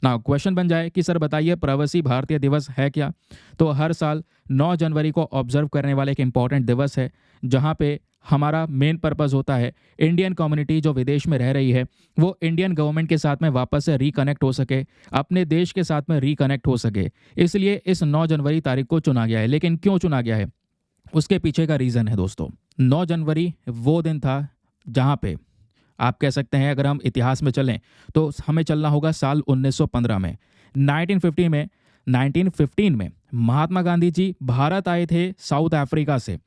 ना क्वेश्चन बन जाए कि सर बताइए प्रवासी भारतीय दिवस है क्या? तो हर साल 9 जनवरी को ऑब्जर्व करने वाले एक इम्पॉर्टेंट दिवस है जहाँ पे हमारा मेन पर्पस होता है इंडियन कम्युनिटी जो विदेश में रह रही है वो इंडियन गवर्नमेंट के साथ में वापस से रिकनेक्ट हो सके, अपने देश के साथ में रिकनेक्ट हो सके। इसलिए इस 9 जनवरी तारीख को चुना गया है। लेकिन क्यों चुना गया है उसके पीछे का रीज़न है दोस्तों। 9 जनवरी वो दिन था जहाँ पे आप कह सकते हैं अगर हम इतिहास में चलें तो हमें चलना होगा साल 1915 में। 1915 में महात्मा गांधी जी भारत आए थे साउथ अफ्रीका से,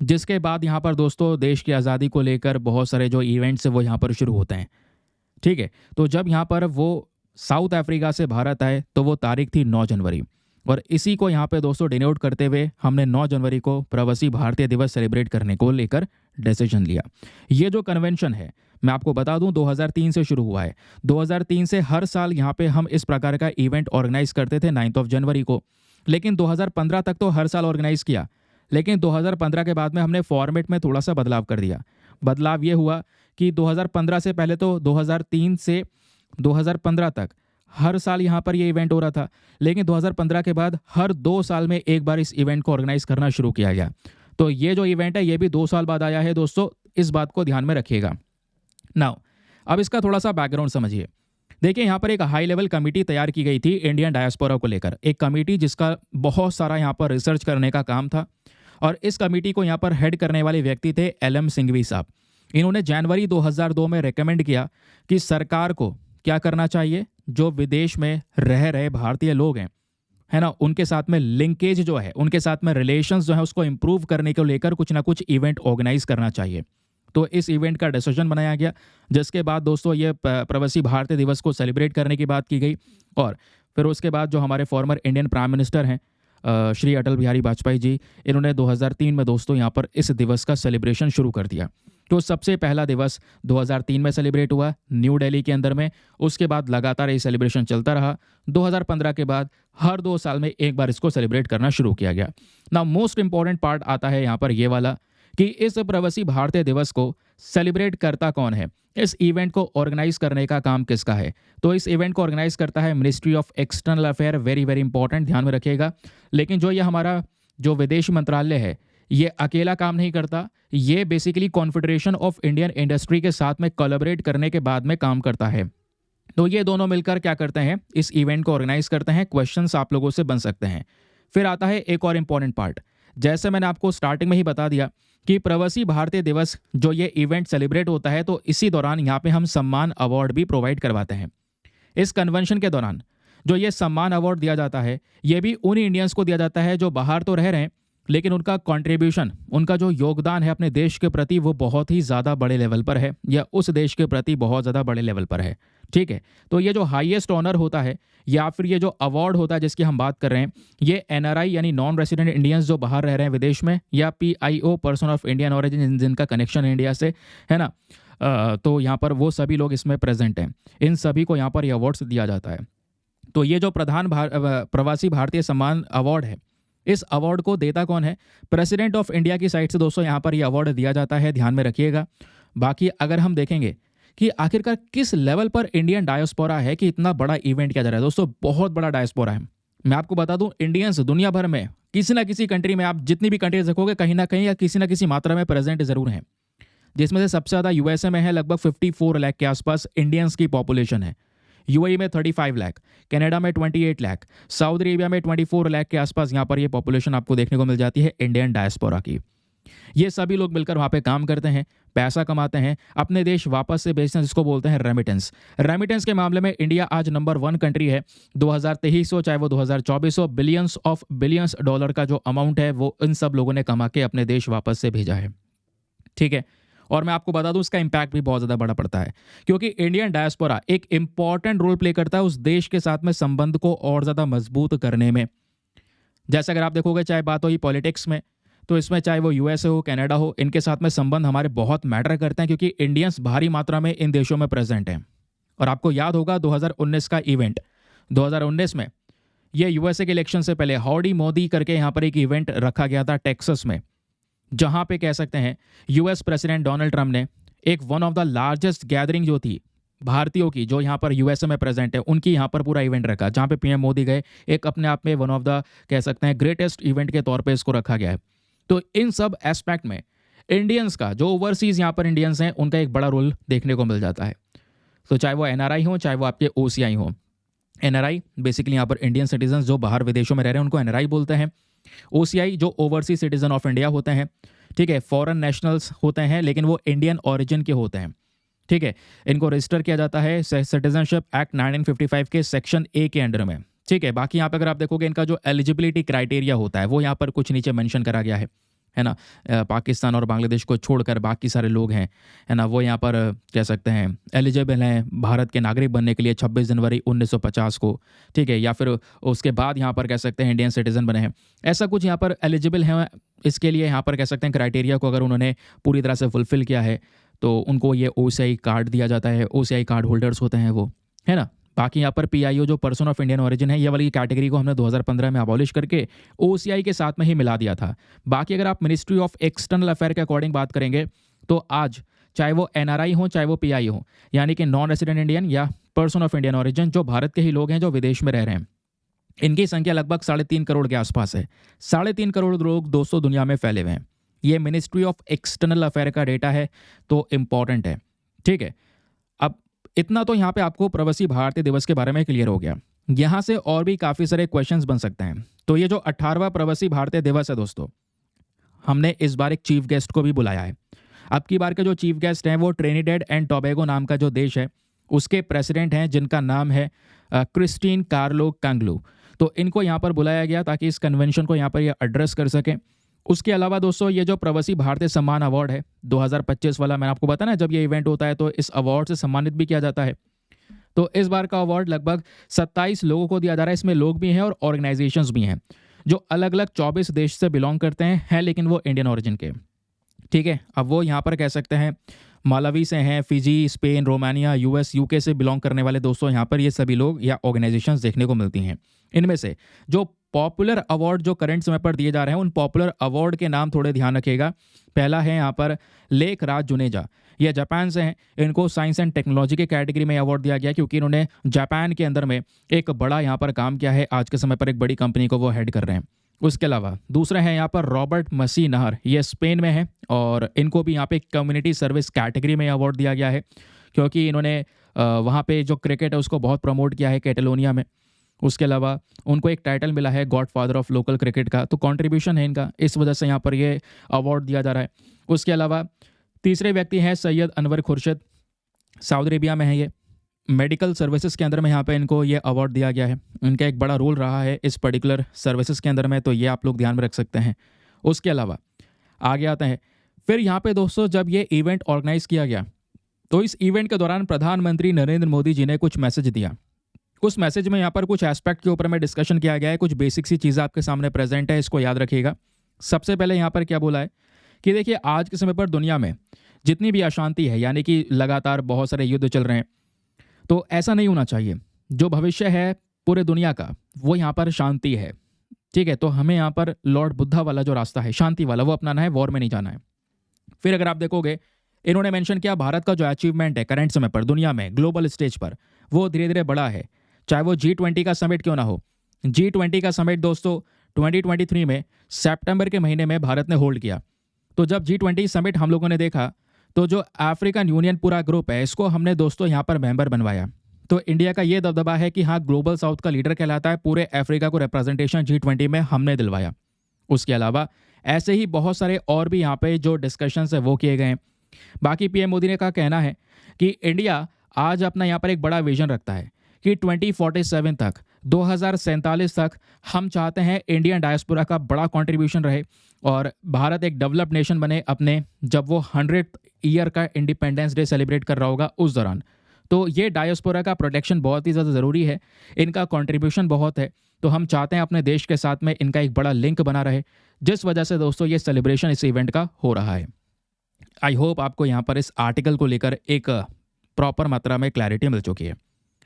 जिसके बाद यहाँ पर दोस्तों देश की आज़ादी को लेकर बहुत सारे जो इवेंट्स हैं वो यहाँ पर शुरू होते हैं, ठीक है। तो जब यहाँ पर वो साउथ अफ्रीका से भारत आए तो वो तारीख थी 9 जनवरी। और इसी को यहाँ पे दोस्तों डिनोट करते हुए हमने 9 जनवरी को प्रवासी भारतीय दिवस सेलिब्रेट करने को लेकर डिसीजन लिया। ये जो कन्वेंशन है मैं आपको बता दूं 2003 से शुरू हुआ है। 2003 से हर साल यहाँ पे हम इस प्रकार का इवेंट ऑर्गेनाइज करते थे 9 जनवरी को। लेकिन 2015 तक तो हर साल ऑर्गेनाइज किया, लेकिन 2015 के बाद में हमने फॉर्मेट में थोड़ा सा बदलाव कर दिया। बदलाव ये हुआ कि 2015 से पहले तो 2003 से 2015 तक हर साल यहाँ पर ये इवेंट हो रहा था, लेकिन 2015 के बाद हर 2 साल में एक बार इस इवेंट को ऑर्गेनाइज करना शुरू किया गया। तो ये जो इवेंट है ये भी 2 साल बाद आया है दोस्तों, इस बात को ध्यान में रखिएगा। नाउ अब इसका थोड़ा सा बैकग्राउंड समझिए। देखिए यहाँ पर एक हाई लेवल कमेटी तैयार की गई थी इंडियन डायस्पोरा को लेकर, एक कमेटी जिसका बहुत सारा यहाँ पर रिसर्च करने का काम था। और इस कमेटी को यहाँ पर हेड करने वाले व्यक्ति थे LM सिंघवी साहब। इन्होंने जनवरी 2002 में रेकमेंड किया कि सरकार को क्या करना चाहिए, जो विदेश में रह रहे भारतीय लोग हैं, है ना, उनके साथ में लिंकेज जो है, उनके साथ में रिलेशंस जो है उसको इम्प्रूव करने को लेकर कुछ ना कुछ इवेंट ऑर्गेनाइज करना चाहिए। तो इस इवेंट का डिसीजन बनाया गया, जिसके बाद दोस्तों ये प्रवासी भारतीय दिवस को सेलिब्रेट करने की बात की गई। और फिर उसके बाद जो हमारे फॉर्मर इंडियन प्राइम मिनिस्टर हैं श्री अटल बिहारी वाजपेयी जी, इन्होंने 2003 में दोस्तों यहाँ पर इस दिवस का सेलिब्रेशन शुरू कर दिया। तो सबसे पहला दिवस 2003 में सेलिब्रेट हुआ न्यू दिल्ली के अंदर में। उसके बाद लगातार ये सेलिब्रेशन चलता रहा। 2015 के बाद हर 2 साल में एक बार इसको सेलिब्रेट करना शुरू किया गया। ना मोस्ट इंपॉर्टेंट पार्ट आता है यहाँ पर ये वाला कि इस प्रवासी भारतीय दिवस को सेलिब्रेट करता कौन है, इस इवेंट को ऑर्गेनाइज करने का काम किसका है। तो इस इवेंट को ऑर्गेनाइज करता है ministry of external affair, very very important, ध्यान में रखिएगा। लेकिन जो ये हमारा जो विदेश मंत्रालय है ये अकेला काम नहीं करता, ये basically confederation of Indian industry के साथ में कोलैबोरेट करने के बाद में काम करता है। तो ये दोनों मिलकर क्या करते हैं, इस इवेंट को ऑर्गेनाइज करते हैं। क्वेश्चंस आप लोगों से बन सकते हैं। फिर आता है एक और इम्पॉर्टेंट पार्ट, जैसे मैंने आपको स्टार्टिंग में ही बता दिया कि प्रवासी भारतीय दिवस जो ये इवेंट सेलिब्रेट होता है तो इसी दौरान यहाँ पे हम सम्मान अवार्ड भी प्रोवाइड करवाते हैं। इस कन्वेंशन के दौरान जो ये सम्मान अवार्ड दिया जाता है ये भी उन इंडियंस को दिया जाता है जो बाहर तो रह रहे हैं लेकिन उनका कंट्रीब्यूशन, उनका जो योगदान है अपने देश के प्रति वो बहुत ही ज़्यादा बड़े लेवल पर है या उस देश के प्रति बहुत ज़्यादा बड़े लेवल पर है। ठीक है, तो ये जो हाईएस्ट ऑनर होता है या फिर ये जो अवार्ड होता है जिसकी हम बात कर रहे हैं, ये एनआरआई यानी नॉन रेसिडेंट इंडियंस जो बाहर रह रहे हैं विदेश में, या PIO person of Indian origin जिनका कनेक्शन इंडिया से है ना, तो यहाँ पर वो सभी लोग इसमें प्रेजेंट हैं। इन सभी को यहाँ पर ये अवार्ड्स दिया जाता है। तो ये जो प्रवासी भारतीय सम्मान अवार्ड है, इस अवार्ड को देता कौन है, प्रेसिडेंट ऑफ इंडिया की साइड से दोस्तों यहाँ पर ये अवार्ड दिया जाता है, ध्यान में रखिएगा। बाकी अगर हम देखेंगे कि आखिरकार किस लेवल पर इंडियन डायस्पोरा है कि इतना बड़ा इवेंट किया जा रहा है, दोस्तों बहुत बड़ा डायस्पोरा है। मैं आपको बता दूं इंडियंस दुनिया भर में किसी ना किसी कंट्री में, आप जितनी भी कंट्रीज देखोगे कहीं ना कहीं या किसी ना किसी मात्रा में प्रेजेंट जरूर हैं, जिसमें से सबसे ज़्यादा यूएसए में है, लगभग 54 लाख के आसपास इंडियंस की पॉपुलेशन है। यूएई में 35 लाख, कनाडा में 28 लाख, सऊदी अरेबिया में 24 लाख के आसपास यहाँ पर ये पॉपुलेशन आपको देखने को मिल जाती है इंडियन डायस्पोरा की। ये सभी लोग मिलकर वहाँ पे काम करते हैं, पैसा कमाते हैं, अपने देश वापस से भेजते हैं, जिसको बोलते हैं रेमिटेंस। रेमिटेंस के मामले में इंडिया आज नंबर 1 कंट्री है। 2023 हो चाहे वो 2024 हो, बिलियंस डॉलर का जो अमाउंट है वो इन सब लोगों ने कमा के अपने देश वापस से भेजा है। ठीक है, और मैं आपको बता दूं इसका इंपैक्ट भी बहुत ज़्यादा बड़ा पड़ता है, क्योंकि इंडियन डायस्पोरा एक इंपॉर्टेंट रोल प्ले करता है उस देश के साथ में संबंध को और ज़्यादा मजबूत करने में। जैसे अगर आप देखोगे चाहे बात हो पॉलिटिक्स में, तो इसमें चाहे वो यूएसए हो, कनाडा हो, इनके साथ में संबंध हमारे बहुत मैटर करते हैं, क्योंकि इंडियंस भारी मात्रा में इन देशों में प्रेजेंट हैं। और आपको याद होगा 2019 का इवेंट, 2019 में ये यूएसए के इलेक्शन से पहले हाउडी मोदी करके यहाँ पर एक इवेंट रखा गया था टेक्सास में, जहाँ पे कह सकते हैं यूएस प्रेसिडेंट डोनाल्ड ट्रंप ने एक one of the largest gathering जो थी भारतीयों की जो यहाँ पर यूएसए में प्रेजेंट है उनकी यहाँ पर पूरा इवेंट रखा, जहाँ पे पीएम मोदी गए। एक अपने आप में वन ऑफ द कह सकते हैं ग्रेटेस्ट इवेंट के तौर पे इसको रखा गया है। तो इन सब एस्पेक्ट में इंडियंस का, जो ओवरसीज यहाँ पर इंडियंस हैं, उनका एक बड़ा रोल देखने को मिल जाता है। तो चाहे वो एनआरआई हो चाहे वो आपके ओसीआई हो, एनआरआई बेसिकली यहाँ पर इंडियन सिटीजन जो बाहर विदेशों में रह रहे हैं उनको एनआरआई बोलते हैं। ओसीआई जो ओवरसीज सिटीजन ऑफ इंडिया होते हैं, ठीक है, फॉरेन नेशनल्स होते हैं लेकिन वो इंडियन ओरिजिन के होते हैं। ठीक है, इनको रजिस्टर किया जाता है सिटीजनशिप एक्ट 1955 के सेक्शन ए के अंडर में। ठीक है, बाकी यहाँ पे अगर आप देखोगे इनका जो एलिजिबिलिटी क्राइटेरिया होता है वो यहाँ पर कुछ नीचे मेंशन करा गया है ना। पाकिस्तान और बांग्लादेश को छोड़कर बाकी सारे लोग हैं, है ना, वो यहाँ पर कह सकते हैं एलिजिबल हैं भारत के नागरिक बनने के लिए 26 जनवरी 1950 को। ठीक है, या फिर उसके बाद यहाँ पर कह सकते हैं इंडियन सिटीजन बने हैं, ऐसा कुछ यहाँ पर एलिजिबल हैं। इसके लिए यहाँ पर कह सकते हैं क्राइटेरिया को अगर उन्होंने पूरी तरह से फुलफिल किया है तो उनको ये ओसीआई कार्ड दिया जाता है। ओसीआई कार्ड होल्डर्स होते हैं वो, है ना। बाकी यहाँ पर पीआईओ जो पर्सन ऑफ इंडियन ओरिजिन है, ये वाली कैटेगरी को हमने 2015 में अबॉलिश करके ओसीआई के साथ में ही मिला दिया था। बाकी अगर आप मिनिस्ट्री ऑफ एक्सटर्नल अफेयर के अकॉर्डिंग बात करेंगे तो आज चाहे वो एनआरआई हो चाहे वो पीआई हो, यानी कि नॉन रेसिडेंट इंडियन या पर्सन ऑफ इंडियन ओरिजिन, जो भारत के ही लोग हैं जो विदेश में रह रहे हैं, इनकी संख्या लगभग 3.5 करोड़ के आसपास है। 3.5 करोड़ लोग दोस्तों दुनिया में फैले हुए हैं। ये मिनिस्ट्री ऑफ एक्सटर्नल अफेयर का डेटा है, तो इम्पॉर्टेंट है। ठीक है, अब इतना तो यहाँ पे आपको प्रवासी भारतीय दिवस के बारे में क्लियर हो गया। यहाँ से और भी काफ़ी सारे क्वेश्चंस बन सकते हैं। तो ये जो 18वां प्रवासी भारतीय दिवस है दोस्तों, हमने इस बार एक चीफ गेस्ट को भी बुलाया है। अब की बार के जो चीफ गेस्ट हैं वो ट्रिनिडेड एंड टोबैगो नाम का जो देश है उसके प्रेसिडेंट हैं, जिनका नाम है क्रिस्टीन कार्लो कांगलू। तो इनको यहाँ पर बुलाया गया ताकि इस कन्वेंशन को यहाँ पर ये एड्रेस कर सकें। उसके अलावा दोस्तों ये जो प्रवासी भारतीय सम्मान अवार्ड है 2025 वाला, मैंने आपको बताया ना जब ये इवेंट होता है तो इस अवार्ड से सम्मानित भी किया जाता है। तो इस बार का अवार्ड लगभग 27 लोगों को दिया जा रहा है। इसमें लोग भी हैं और ऑर्गेनाइजेशंस भी हैं जो अलग अलग 24 देश से बिलोंग करते हैं लेकिन वो इंडियन ओरिजिन के। ठीक है, अब वो यहाँ पर कह सकते हैं मालावी से हैं, Fiji, Spain, Romania, US, UK से बिलोंग करने वाले दोस्तों यहाँ पर ये सभी लोग या ऑर्गेनाइजेशंस देखने को मिलती हैं। इनमें से जो पॉपुलर अवार्ड जो करंट समय पर दिए जा रहे हैं, उन पॉपुलर अवार्ड के नाम थोड़े ध्यान रखिएगा। पहला है यहाँ पर लेख राज जुनेजा, ये जापान से हैं। इनको साइंस एंड टेक्नोलॉजी के कैटेगरी में अवार्ड दिया गया क्योंकि इन्होंने जापान के अंदर में एक बड़ा यहाँ पर काम किया है। आज के समय पर एक बड़ी कंपनी को वो हेड कर रहे हैं। उसके अलावा दूसरे हैं यहाँ पर रॉबर्ट मसी नहर, ये स्पेन में है और इनको भी यहाँ पे कम्युनिटी सर्विस कैटेगरी में अवार्ड दिया गया है क्योंकि इन्होंने वहाँ पे जो क्रिकेट है उसको बहुत प्रमोट किया है कैटेलोनिया में। उसके अलावा उनको एक टाइटल मिला है God father of local cricket का, तो कंट्रीब्यूशन है इनका, इस वजह से यहाँ पर ये अवार्ड दिया जा रहा है। उसके अलावा तीसरे व्यक्ति हैं सैयद अनवर खुर्शद, सऊदी अरेबिया में है ये। मेडिकल सर्विसेज के अंदर में यहाँ पे इनको ये अवार्ड दिया गया है। इनका एक बड़ा रोल रहा है इस पर्टिकुलर सर्विसेज के अंदर में, तो ये आप लोग ध्यान में रख सकते हैं। उसके अलावा आगे आते हैं फिर यहाँ पे दोस्तों, जब ये इवेंट ऑर्गेनाइज किया गया तो इस इवेंट के दौरान प्रधानमंत्री नरेंद्र मोदी जी ने कुछ मैसेज दिया। उस मैसेज में यहाँ पर कुछ एस्पेक्ट के ऊपर में डिस्कशन किया गया है, कुछ बेसिक सी चीज़ें आपके सामने प्रेजेंट है, इसको याद रखिएगा। सबसे पहले यहाँ पर क्या बोला है कि देखिए आज के समय पर दुनिया में जितनी भी अशांति है, यानी कि लगातार बहुत सारे युद्ध चल रहे हैं, तो ऐसा नहीं होना चाहिए। जो भविष्य है पूरे दुनिया का वो यहाँ पर शांति है। ठीक है, तो हमें यहाँ पर लॉर्ड बुद्धा वाला जो रास्ता है शांति वाला वो अपनाना है, वॉर में नहीं जाना है। फिर अगर आप देखोगे इन्होंने मेंशन किया भारत का जो अचीवमेंट है करंट समय पर दुनिया में ग्लोबल स्टेज पर वो धीरे धीरे बड़ा है, चाहे वो G20 का समिट क्यों ना हो। G20 का समिट दोस्तों 2023 में सितंबर के महीने में भारत ने होल्ड किया। तो जब G20 समिट हम लोगों ने देखा तो जो अफ्रीकन यूनियन पूरा ग्रुप है इसको हमने दोस्तों यहाँ पर मेंबर बनवाया। तो इंडिया का ये दबदबा है कि हाँ ग्लोबल साउथ का लीडर कहलाता है, पूरे अफ्रीका को रिप्रेजेंटेशन G20 में हमने दिलवाया। उसके अलावा ऐसे ही बहुत सारे और भी यहाँ पे जो डिस्कशंस है वो किए गए हैं। बाकी पीएम मोदी ने का कहना है कि इंडिया आज अपना यहाँ पर एक बड़ा विजन रखता है कि 2047 तक 2047 तक हम चाहते हैं इंडियन डायस्पोरा का बड़ा कंट्रीब्यूशन रहे और भारत एक डेवलप्ड नेशन बने अपने, जब वो 100th ईयर का इंडिपेंडेंस डे सेलिब्रेट कर रहा होगा उस दौरान। तो ये डायस्पोरा का प्रोटेक्शन बहुत ही ज़्यादा ज़रूरी है, इनका कंट्रीब्यूशन बहुत है, तो हम चाहते हैं अपने देश के साथ में इनका एक बड़ा लिंक बना रहे, जिस वजह से दोस्तों ये सेलिब्रेशन इस इवेंट का हो रहा है। आई होप आपको यहाँ पर इस आर्टिकल को लेकर एक प्रॉपर मात्रा में क्लैरिटी मिल चुकी है।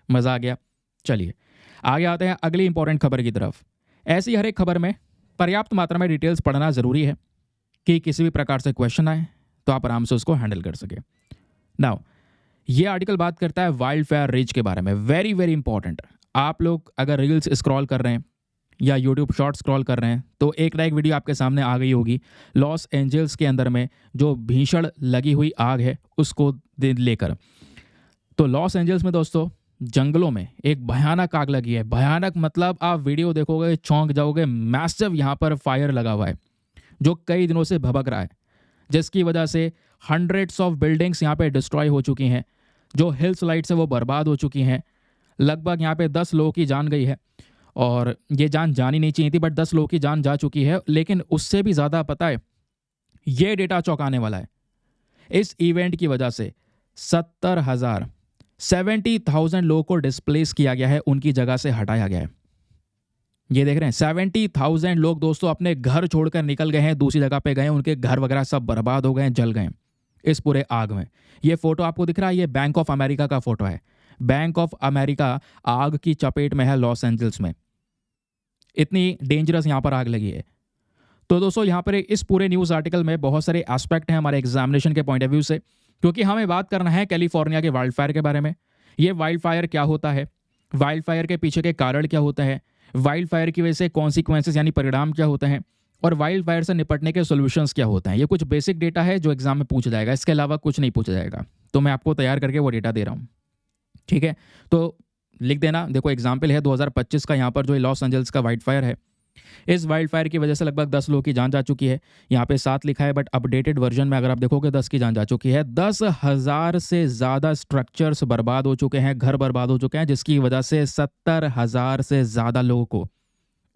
मज़ा आ गया। चलिए आगे आते हैं अगली इंपॉर्टेंट खबर की तरफ। ऐसी हर एक खबर में पर्याप्त मात्रा में डिटेल्स पढ़ना ज़रूरी है कि किसी भी प्रकार से क्वेश्चन आए तो आप आराम से उसको हैंडल कर सके। नाउ ये आर्टिकल बात करता है वाइल्ड फायर रिज के बारे में। Very very important. आप लोग अगर रील्स स्क्रॉल कर रहे हैं या यूट्यूब शॉर्ट स्क्रॉल कर रहे हैं तो एक ना एक वीडियो आपके सामने आ गई होगी लॉस एंजल्स के अंदर में जो भीषण लगी हुई आग है उसको लेकर। तो लॉस एंजल्स में दोस्तों जंगलों में एक भयानक आग लगी है। भयानक मतलब आप वीडियो देखोगे चौंक जाओगे। मैसिव यहाँ पर फायर लगा हुआ है जो कई दिनों से भभक रहा है, जिसकी वजह से हंड्रेड्स ऑफ बिल्डिंग्स यहाँ पे डिस्ट्रॉय हो चुकी हैं। जो हिल स्लाइड्स है वो बर्बाद हो चुकी हैं। लगभग यहाँ पे 10 लोगों की जान गई है और ये जान जानी नहीं चाहिए थी, बट 10 लोगों की जान जा चुकी है। लेकिन उससे भी ज़्यादा पता है ये डेटा चौंकाने वाला है। इस इवेंट की वजह से 70,000 लोगों को डिस्प्लेस किया गया है, उनकी जगह से हटाया गया है। ये देख रहे हैं 70,000 लोग दोस्तों अपने घर छोड़कर निकल गए हैं, दूसरी जगह पे गए, उनके घर वगैरह सब बर्बाद हो गए हैं, जल गए हैं इस पूरे आग में। ये फोटो आपको दिख रहा है, ये बैंक ऑफ अमेरिका का फोटो है। बैंक ऑफ अमेरिका आग की चपेट में है लॉस एंजल्स में। इतनी डेंजरस यहाँ पर आग लगी है। तो दोस्तों यहाँ पर इस पूरे न्यूज़ आर्टिकल में बहुत सारे एस्पेक्ट हैं हमारे एग्जामिनेशन के पॉइंट ऑफ व्यू से, क्योंकि हमें बात करना है कैलिफोर्निया के वाइल्ड फायर के बारे में। ये वाइल्ड फायर क्या होता है, वाइल्ड फायर के पीछे के कारण क्या होते हैं, वाइल्ड फायर की वजह से कॉन्सिक्वेंसेस यानी परिणाम क्या होते हैं, और वाइल्ड फायर से निपटने के सॉल्यूशंस क्या होते हैं। ये कुछ बेसिक डेटा है जो एग्जाम में पूछा जाएगा, इसके अलावा कुछ नहीं पूछा जाएगा। तो मैं आपको तैयार करके वो डेटा दे रहा हूँ, ठीक है। तो लिख देना, देखो एग्जाम्पल है 2025 का, यहाँ पर जो लॉस एंजल्स का वाइल्ड फायर है, इस वाइल्ड फायर की वजह से लगभग 10 लोगों की जान जा चुकी है। यहाँ पे 7 लिखा है, बट अपडेटेड वर्जन में अगर आप देखोगे 10 की जान जा चुकी है। 10,000 से ज़्यादा स्ट्रक्चर्स बर्बाद हो चुके हैं, घर बर्बाद हो चुके हैं, जिसकी वजह से 70,000 से ज़्यादा लोगों को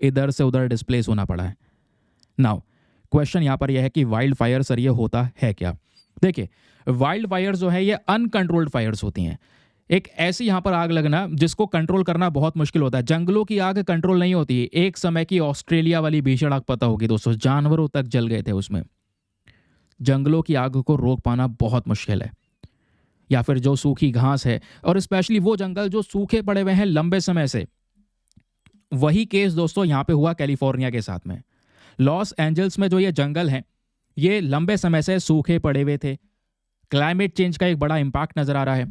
इधर से उधर डिस्प्लेस होना पड़ा है। नाउ क्वेश्चन यहाँ पर यह है कि वाइल्ड फायर सर ये होता है क्या। देखिए वाइल्ड फायर जो है ये अनकंट्रोल्ड फायर्स होती हैं। एक ऐसी यहाँ पर आग लगना जिसको कंट्रोल करना बहुत मुश्किल होता है। जंगलों की आग कंट्रोल नहीं होती। एक समय की ऑस्ट्रेलिया वाली भीषण आग पता होगी दोस्तों, जानवरों तक जल गए थे उसमें। जंगलों की आग को रोक पाना बहुत मुश्किल है। या फिर जो सूखी घास है, और स्पेशली वो जंगल जो सूखे पड़े हुए हैं लंबे समय से। वही केस दोस्तों यहाँ पे हुआ कैलिफोर्निया के साथ में। लॉस एंजल्स में जो ये जंगल हैं, ये लंबे समय से सूखे पड़े हुए थे। क्लाइमेट चेंज का एक बड़ा इम्पैक्ट नजर आ रहा है,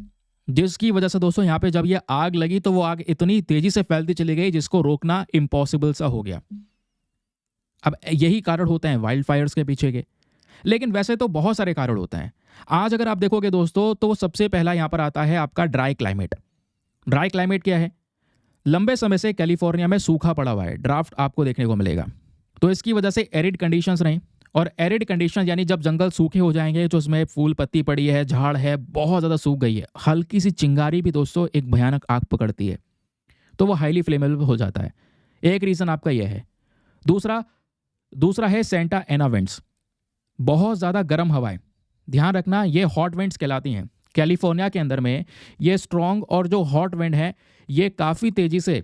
जिसकी वजह से दोस्तों यहाँ पे जब ये आग लगी तो वो आग इतनी तेजी से फैलती चली गई जिसको रोकना इम्पॉसिबल सा हो गया। अब यही कारण होते हैं वाइल्ड फायर्स के पीछे के। लेकिन वैसे तो बहुत सारे कारण होते हैं। आज अगर आप देखोगे दोस्तों तो सबसे पहला यहाँ पर आता है आपका ड्राई क्लाइमेट। ड्राई क्लाइमेट क्या है? लंबे समय से कैलिफोर्निया में सूखा पड़ा हुआ है, ड्राफ्ट आपको देखने को मिलेगा। तो इसकी वजह से एरिड कंडीशंस रहीं, और एरिड कंडीशन यानी जब जंगल सूखे हो जाएंगे, जो उसमें फूल पत्ती पड़ी है, झाड़ है, बहुत ज़्यादा सूख गई है, हल्की सी चिंगारी भी दोस्तों एक भयानक आग पकड़ती है, तो वो हाईली फ्लेमेबल हो जाता है। एक रीज़न आपका यह है। दूसरा दूसरा है सेंटा एना विंड्स, बहुत ज़्यादा गर्म हवाएं। ध्यान रखना, ये हॉट विंड्स कहलाती हैं। कैलिफोर्निया के अंदर में ये स्ट्रॉन्ग और जो हॉट विंड है, ये काफ़ी तेज़ी से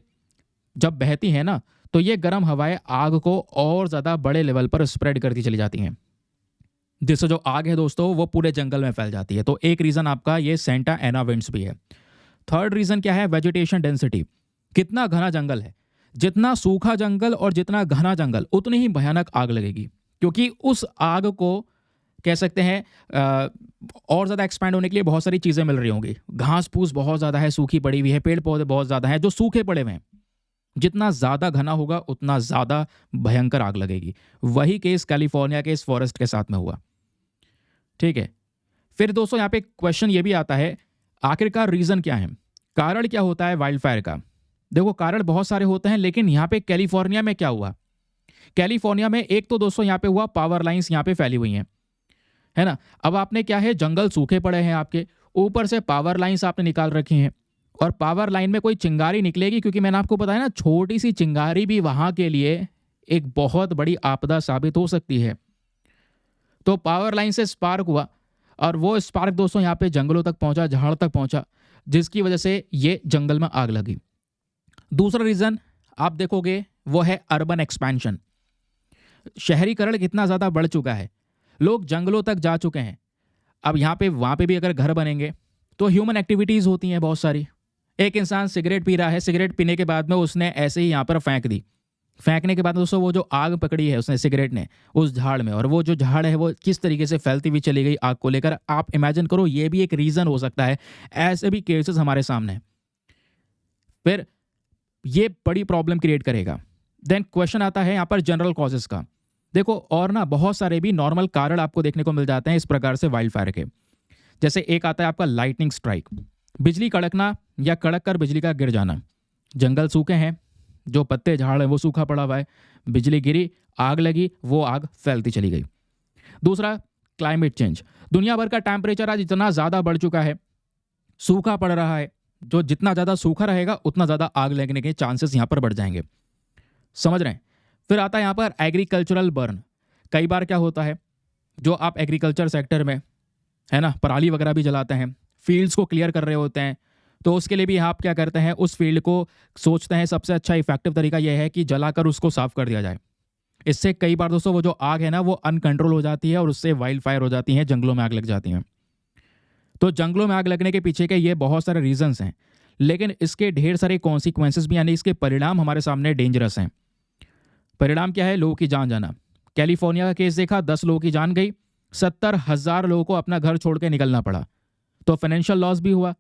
जब बहती है ना, तो ये गर्म हवाएं आग को और ज़्यादा बड़े लेवल पर स्प्रेड करती चली जाती हैं, जिससे जो आग है दोस्तों वो पूरे जंगल में फैल जाती है। तो एक रीज़न आपका ये सेंटा एना विंड्स भी है। थर्ड रीज़न क्या है? Vegetation density. कितना घना जंगल है, जितना सूखा जंगल और जितना घना जंगल उतनी ही भयानक आग लगेगी, क्योंकि उस आग को कह सकते हैं और ज़्यादा एक्सपैंड होने के लिए बहुत सारी चीज़ें मिल रही होंगी। घास फूस बहुत ज़्यादा है, सूखी पड़ी हुई है, पेड़ पौधे बहुत ज़्यादा हैं जो सूखे पड़े हुए हैं। जितना ज़्यादा घना होगा उतना ज़्यादा भयंकर आग लगेगी। वही केस कैलिफोर्निया के इस फॉरेस्ट के साथ में हुआ। ठीक है, फिर दोस्तों यहाँ पे क्वेश्चन ये भी आता है, आखिरकार रीज़न क्या है? कारण क्या होता है वाइल्ड फायर का? देखो, कारण बहुत सारे होते हैं, लेकिन यहाँ पे कैलिफोर्निया में क्या हुआ? कैलिफोर्निया में एक तो दोस्तों यहाँ पे हुआ, पावर लाइंस यहाँ पे फैली हुई हैं, है ना। अब आपने क्या है, जंगल सूखे पड़े हैं आपके, ऊपर से पावर लाइंस आपने निकाल रखी हैं, और पावर लाइन में कोई चिंगारी निकलेगी, क्योंकि मैंने आपको बताया ना, छोटी सी चिंगारी भी वहां के लिए एक बहुत बड़ी आपदा साबित हो सकती है। तो पावर लाइन से स्पार्क हुआ, और वो स्पार्क दोस्तों यहाँ पे जंगलों तक पहुंचा, झाड़ तक पहुंचा, जिसकी वजह से ये जंगल में आग लगी। दूसरा रीजन आप देखोगे वो है अर्बन एक्सपेंशन। शहरीकरण कितना ज़्यादा बढ़ चुका है, लोग जंगलों तक जा चुके हैं। अब यहाँ पे वहाँ पे भी अगर घर बनेंगे तो ह्यूमन एक्टिविटीज़ होती हैं बहुत सारी। एक इंसान सिगरेट पी रहा है, सिगरेट पीने के बाद में उसने ऐसे ही यहाँ पर फेंक दी। फेंकने के बाद दोस्तों वो जो आग पकड़ी है उसने सिगरेट ने उस झाड़ में, और वो जो झाड़ है वो किस तरीके से फैलती हुई चली गई आग को लेकर, आप इमेजिन करो। ये भी एक रीज़न हो सकता है। ऐसे भी केसेस हमारे सामने हैं। फिर ये बड़ी प्रॉब्लम क्रिएट करेगा। देन क्वेश्चन आता है यहाँ पर जनरल कॉजेस का। देखो, और ना बहुत सारे भी नॉर्मल कारण आपको देखने को मिल जाते हैं इस प्रकार से वाइल्ड फायर के। जैसे एक आता है आपका लाइटनिंग स्ट्राइक, बिजली कड़कना या कड़क कर बिजली का गिर जाना। जंगल सूखे हैं, जो पत्ते झाड़ है वो सूखा पड़ा हुआ है, बिजली गिरी, आग लगी, वो आग फैलती चली गई। दूसरा, क्लाइमेट चेंज। दुनिया भर का टेम्परेचर आज इतना ज़्यादा बढ़ चुका है, सूखा पड़ रहा है, जो जितना ज़्यादा सूखा रहेगा उतना ज़्यादा आग लगने के चांसेस यहाँ पर बढ़ जाएंगे। समझ रहे हैं? फिर आता है यहाँ पर एग्रीकल्चरल बर्न। कई बार क्या होता है, जो आप एग्रीकल्चर सेक्टर में, है ना, पराली वगैरह भी जलाते हैं, फील्ड्स को क्लियर कर रहे होते हैं, तो उसके लिए भी आप क्या करते हैं, उस फील्ड को सोचते हैं सबसे अच्छा इफेक्टिव तरीका यह है कि जलाकर उसको साफ कर दिया जाए। इससे कई बार दोस्तों वो जो आग है ना वो अनकंट्रोल हो जाती है, और उससे वाइल्ड फायर हो जाती है, जंगलों में आग लग जाती हैं। तो जंगलों में आग लगने के पीछे के ये बहुत सारे रीजंस हैं, लेकिन इसके ढेर सारे कॉन्सिक्वेंसेस भी, यानी इसके परिणाम हमारे सामने डेंजरस हैं। परिणाम क्या है? लोगों की जान जाना। कैलिफोर्निया का केस देखा, 10 लोगों की जान गई, 70,000 लोगों को अपना घर छोड़ के निकलना पड़ा, तो फाइनेंशियल लॉस भी हुआ।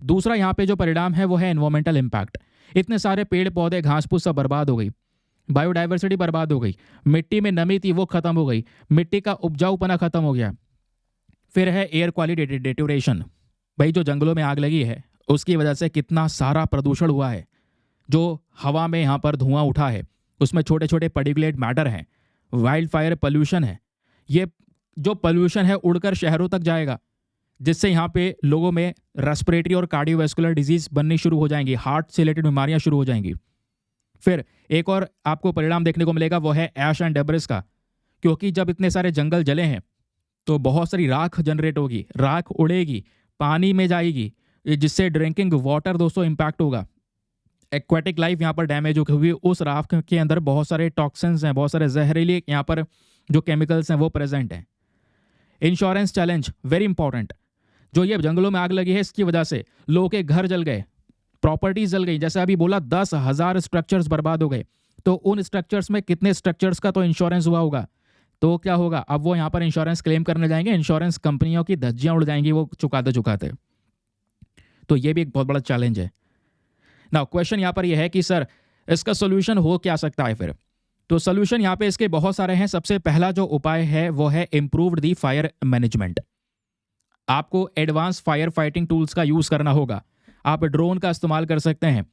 दूसरा यहाँ पे जो परिणाम है वो है एनवायरमेंटल इम्पैक्ट। इतने सारे पेड़ पौधे घास फूस सब बर्बाद हो गई, बायोडाइवर्सिटी बर्बाद हो गई, मिट्टी में नमी थी वो खत्म हो गई, मिट्टी का उपजाऊपना खत्म हो गया। फिर है एयर क्वालिटी डिटेरियोरेशन। भाई, जो जंगलों में आग लगी है उसकी वजह से कितना सारा प्रदूषण हुआ है। जो हवा में यहाँ पर धुआं उठा है उसमें छोटे छोटे पर्टिकुलेट मैटर हैं, वाइल्ड फायर पॉल्यूशन है। ये जो पॉल्यूशन है उड़कर शहरों तक जाएगा, जिससे यहाँ पे लोगों में रेस्पिरेटरी और कार्डियोवैस्कुलर डिजीज बननी शुरू हो जाएंगी, हार्ट से रिलेटेड बीमारियां शुरू हो जाएंगी। फिर एक और आपको परिणाम देखने को मिलेगा, वो है ऐश एंड डेब्रिस का। क्योंकि जब इतने सारे जंगल जले हैं तो बहुत सारी राख जनरेट होगी, राख उड़ेगी, पानी में जाएगी, जिससे ड्रिंकिंग वाटर दोस्तों इम्पैक्ट होगा। एक्वेटिक लाइफ यहाँ पर डैमेज होगी। उस राख के अंदर बहुत सारे टॉक्सिन्स हैं, बहुत सारे जहरीले यहाँ पर जो केमिकल्स हैं वो प्रेजेंट हैं। Insurance challenge very important. जो ये जंगलों में आग लगी है इसकी वजह से लोगों के घर जल गए, प्रॉपर्टीज जल गई, जैसे अभी बोला 10,000 स्ट्रक्चर्स बर्बाद हो गए। तो उन स्ट्रक्चर्स में कितने स्ट्रक्चर्स का तो इंश्योरेंस हुआ होगा, तो क्या होगा, अब वो यहाँ पर इंश्योरेंस क्लेम करने जाएंगे, इंश्योरेंस कंपनियों की धज्जियां उड़ जाएंगी वो चुकाते चुकाते। तो ये भी एक बहुत बड़ा चैलेंज है। नाउ क्वेश्चन यहाँ पर यह है कि सर इसका सोल्यूशन हो क्या सकता है फिर। तो सोल्यूशन यहाँ पे इसके बहुत सारे हैं। सबसे पहला जो उपाय है वो है इम्प्रूव्ड दी फायर मैनेजमेंट। आपको एडवांस फायर फाइटिंग टूल्स का यूज करना होगा। आप ड्रोन का इस्तेमाल कर सकते हैं,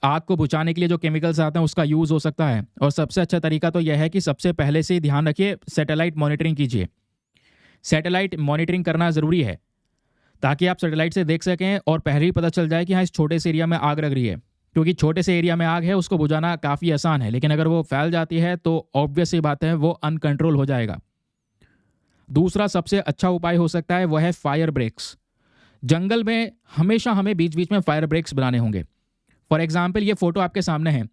आग को बुझाने के लिए जो केमिकल्स आते हैं उसका यूज हो सकता है। और सबसे अच्छा तरीका तो यह है कि सबसे पहले से ही ध्यान रखिए, सैटेलाइट मॉनिटरिंग कीजिए। सैटेलाइट मॉनिटरिंग करना ज़रूरी है ताकि आप सैटेलाइट से देख सकें और पहले ही पता चल जाए कि हाँ इस छोटे से एरिया में आग लग रही है। क्योंकि छोटे से एरिया में आग है उसको बुझाना काफ़ी आसान है, लेकिन अगर वो फैल जाती है तो ऑब्वियस सी बात है वो अनकंट्रोल हो जाएगा। दूसरा सबसे अच्छा उपाय हो सकता है वो है फायर ब्रेक्स। जंगल में हमेशा हमें बीच बीच में फायर ब्रेक्स बनाने होंगे। फॉर एग्जाम्पल ये फोटो आपके सामने है,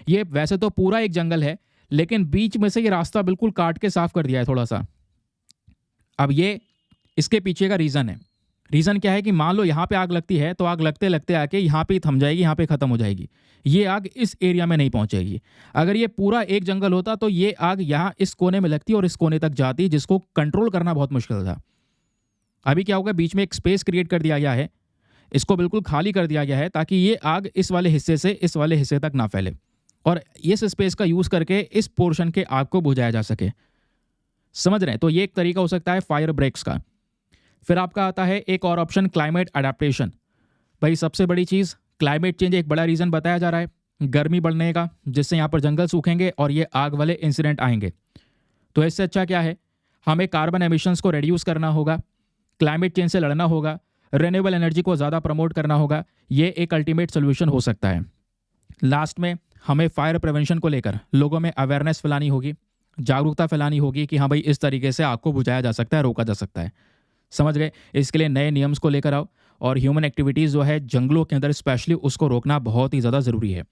ये वैसे तो पूरा एक जंगल है लेकिन बीच में से ये रास्ता बिल्कुल काट के साफ कर दिया है थोड़ा सा। अब ये इसके पीछे का रीज़न है। रीज़न क्या है कि मान लो यहाँ पे आग लगती है तो आग लगते लगते आके यहाँ पे ही थम जाएगी, यहाँ पे ख़त्म हो जाएगी। ये आग इस एरिया में नहीं पहुँचेगी। अगर ये पूरा एक जंगल होता तो ये आग यहाँ इस कोने में लगती और इस कोने तक जाती, जिसको कंट्रोल करना बहुत मुश्किल था। अभी क्या होगा, बीच में एक स्पेस क्रिएट कर दिया गया है, इसको बिल्कुल खाली कर दिया गया है ताकि ये आग इस वाले हिस्से से इस वाले हिस्से तक ना फैले और इस स्पेस का यूज़ करके इस पोर्शन के आग को बुझाया जा सके। समझ रहे हैं? तो ये एक तरीका हो सकता है फायर ब्रेक्स का। फिर आपका आता है एक और ऑप्शन, क्लाइमेट अडेप्टेशन। भाई सबसे बड़ी चीज़ क्लाइमेट चेंज एक बड़ा रीज़न बताया जा रहा है, गर्मी बढ़ने का, जिससे यहाँ पर जंगल सूखेंगे और ये आग वाले इंसिडेंट आएंगे। तो इससे अच्छा क्या है, हमें कार्बन एमिशंस को रिड्यूस करना होगा, क्लाइमेट चेंज से लड़ना होगा, रिन्यूएबल एनर्जी को ज़्यादा प्रमोट करना होगा। ये एक अल्टीमेट सोल्यूशन हो सकता है। लास्ट में हमें फायर प्रिवेंशन को लेकर लोगों में अवेयरनेस फैलानी होगी, जागरूकता फैलानी होगी कि हाँ भाई इस तरीके से आग को बुझाया जा सकता है, रोका जा सकता है। समझ गए? इसके लिए नए नियम्स को लेकर आओ और ह्यूमन एक्टिविटीज़ जो है जंगलों के अंदर स्पेशली उसको रोकना बहुत ही ज़्यादा ज़रूरी है।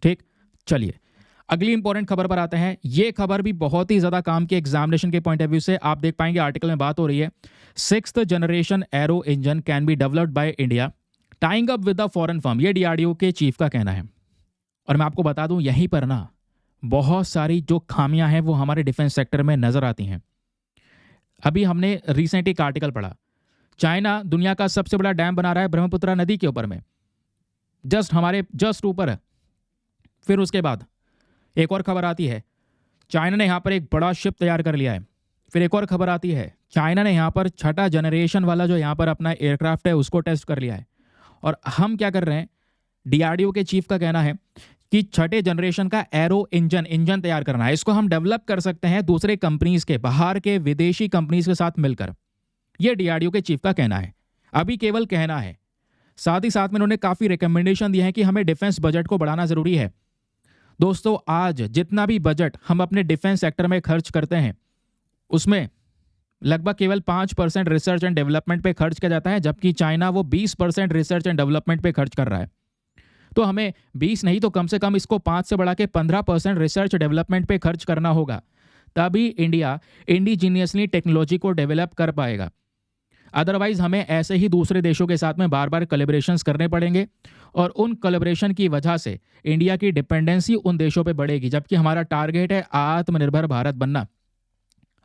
ठीक, चलिए अगली इंपॉर्टेंट खबर पर आते हैं। ये खबर भी बहुत ही ज़्यादा काम की एग्जामिनेशन के पॉइंट ऑफ व्यू से। आप देख पाएंगे आर्टिकल में बात हो रही है, 6th generation arrow engine can be developed by India tying up with the foreign firm. ये डीआरडीओ के चीफ का कहना है। और मैं आपको बता दूं यहीं पर ना बहुत सारी जो खामियां हैं वो हमारे डिफेंस सेक्टर में नज़र आती हैं। अभी हमने रिसेंट एक आर्टिकल पढ़ा, चाइना दुनिया का सबसे बड़ा डैम बना रहा है ब्रह्मपुत्र नदी के ऊपर में, जस्ट ऊपर है। फिर उसके बाद एक और खबर आती है, चाइना ने यहाँ पर एक बड़ा शिप तैयार कर लिया है। फिर एक और खबर आती है, चाइना ने यहाँ पर 6th जनरेशन वाला जो यहाँ पर अपना एयरक्राफ्ट है उसको टेस्ट कर लिया है। और हम क्या कर रहे हैं, डीआरडीओ के चीफ का कहना है कि 6th जनरेशन का एरो इंजन तैयार करना है। इसको हम डेवलप कर सकते हैं दूसरे कंपनीज के, बाहर के विदेशी कंपनीज के साथ मिलकर। यह डीआरडीओ के चीफ का कहना है। अभी केवल कहना है, साथ ही साथ में उन्होंने काफ़ी रिकमेंडेशन दिए हैं कि हमें डिफेंस बजट को बढ़ाना ज़रूरी है। दोस्तों आज जितना भी बजट हम अपने डिफेंस सेक्टर में खर्च करते हैं उसमें लगभग केवल 5% रिसर्च एंड डेवलपमेंट पे खर्च किया जाता है, जबकि चाइना वो 20% रिसर्च एंड डेवलपमेंट पे खर्च कर रहा है। तो हमें 20 नहीं तो कम से कम इसको 5 से बढ़ा के 15% रिसर्च डेवलपमेंट पे खर्च करना होगा, तभी इंडिया इंडिजीनियसली टेक्नोलॉजी को डेवलप कर पाएगा। अदरवाइज हमें ऐसे ही दूसरे देशों के साथ में बार बार कोलैबोरेशंस करने पड़ेंगे और उन कोलैबोरेशन की वजह से इंडिया की डिपेंडेंसी उन देशों पे बढ़ेगी, जबकि हमारा टारगेट है आत्मनिर्भर भारत बनना,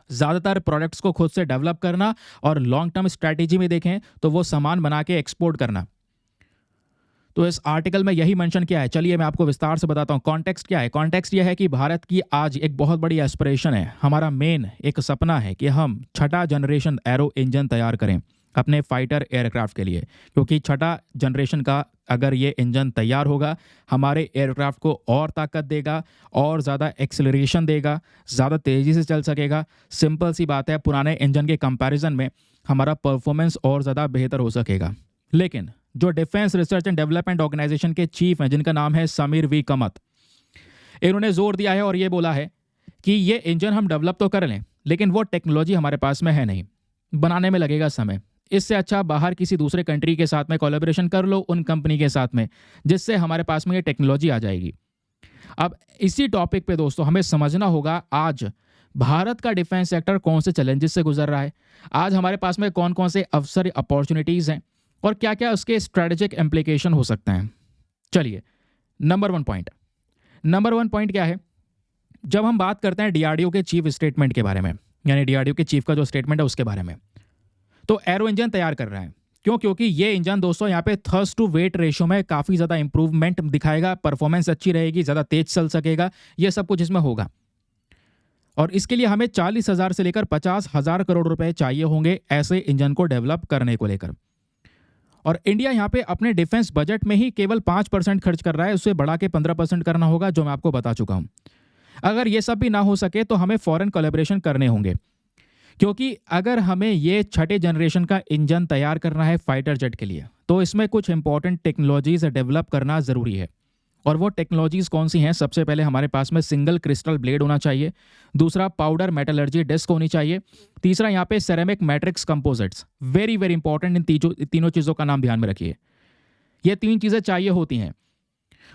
ज़्यादातर प्रोडक्ट्स को खुद से डेवलप करना और लॉन्ग टर्म स्ट्रैटेजी में देखें तो वो सामान बना के एक्सपोर्ट करना। तो इस आर्टिकल में यही मेंशन किया है। चलिए मैं आपको विस्तार से बताता हूँ कॉन्टेक्स्ट क्या है। कॉन्टेक्स्ट यह है कि भारत की आज एक बहुत बड़ी एस्पिरेशन है, हमारा मेन एक सपना है कि हम 6th जनरेशन एरो इंजन तैयार करें अपने फाइटर एयरक्राफ्ट के लिए, क्योंकि 6th जनरेशन का अगर ये इंजन तैयार होगा हमारे एयरक्राफ्ट को और ताकत देगा और ज़्यादा एक्सेलरेशन देगा, ज़्यादा तेज़ी से चल सकेगा। सिंपल सी बात है, पुराने इंजन के कंपैरिजन में हमारा परफॉर्मेंस और ज़्यादा बेहतर हो सकेगा। लेकिन जो Defence Research and Development Organisation के चीफ हैं जिनका नाम है समीर वी कमत, इन्होंने जोर दिया है और ये बोला है कि ये इंजन हम डेवलप तो कर लें लेकिन वो टेक्नोलॉजी हमारे पास में है नहीं, बनाने में लगेगा समय। इससे अच्छा बाहर किसी दूसरे कंट्री के साथ में कोलैबोरेशन कर लो, उन कंपनी के साथ में, जिससे हमारे पास में ये टेक्नोलॉजी आ जाएगी। अब इसी टॉपिक पे दोस्तों हमें समझना होगा आज भारत का डिफेंस सेक्टर कौन से चैलेंजेस से गुजर रहा है, आज हमारे पास में कौन कौन से अवसर अपॉर्चुनिटीज़ हैं और क्या क्या उसके स्ट्रेटेजिक इम्प्लीकेशन हो सकते हैं। चलिए, नंबर 1 पॉइंट क्या है। जब हम बात करते हैं डीआरडीओ के चीफ स्टेटमेंट के बारे में, यानी डीआरडीओ के चीफ का जो स्टेटमेंट है उसके बारे में, तो एरो इंजन तैयार कर रहा है। क्यों? क्योंकि ये इंजन दोस्तों यहाँ पे थर्स्ट टू वेट रेशियो में काफ़ी ज़्यादा इंप्रूवमेंट दिखाएगा, परफॉर्मेंस अच्छी रहेगी, ज़्यादा तेज चल सकेगा, ये सब कुछ इसमें होगा। और इसके लिए हमें 40,000 से लेकर 50,000 करोड़ रुपए चाहिए होंगे ऐसे इंजन को डेवलप करने को लेकर। और इंडिया यहाँ पे अपने डिफेंस बजट में ही केवल 5% खर्च कर रहा है, उससे बढ़ा के 15% करना होगा, जो मैं आपको बता चुका हूँ। अगर ये सब भी ना हो सके तो हमें फॉरेन कोलैबोरेशन करने होंगे, क्योंकि अगर हमें ये छठे जनरेशन का इंजन तैयार करना है फाइटर जेट के लिए, तो इसमें कुछ इंपॉर्टेंट टेक्नोलॉजीज डेवलप करना ज़रूरी है। और वो टेक्नोलॉजीज़ कौन सी हैं? सबसे पहले हमारे पास में सिंगल क्रिस्टल ब्लेड होना चाहिए, दूसरा पाउडर मेटलर्जी डिस्क होनी चाहिए, तीसरा यहाँ पे ceramic matrix composites, very very important. इन तीनों चीज़ों का नाम ध्यान में रखिए। ये 3 चीज़ें चाहिए होती हैं,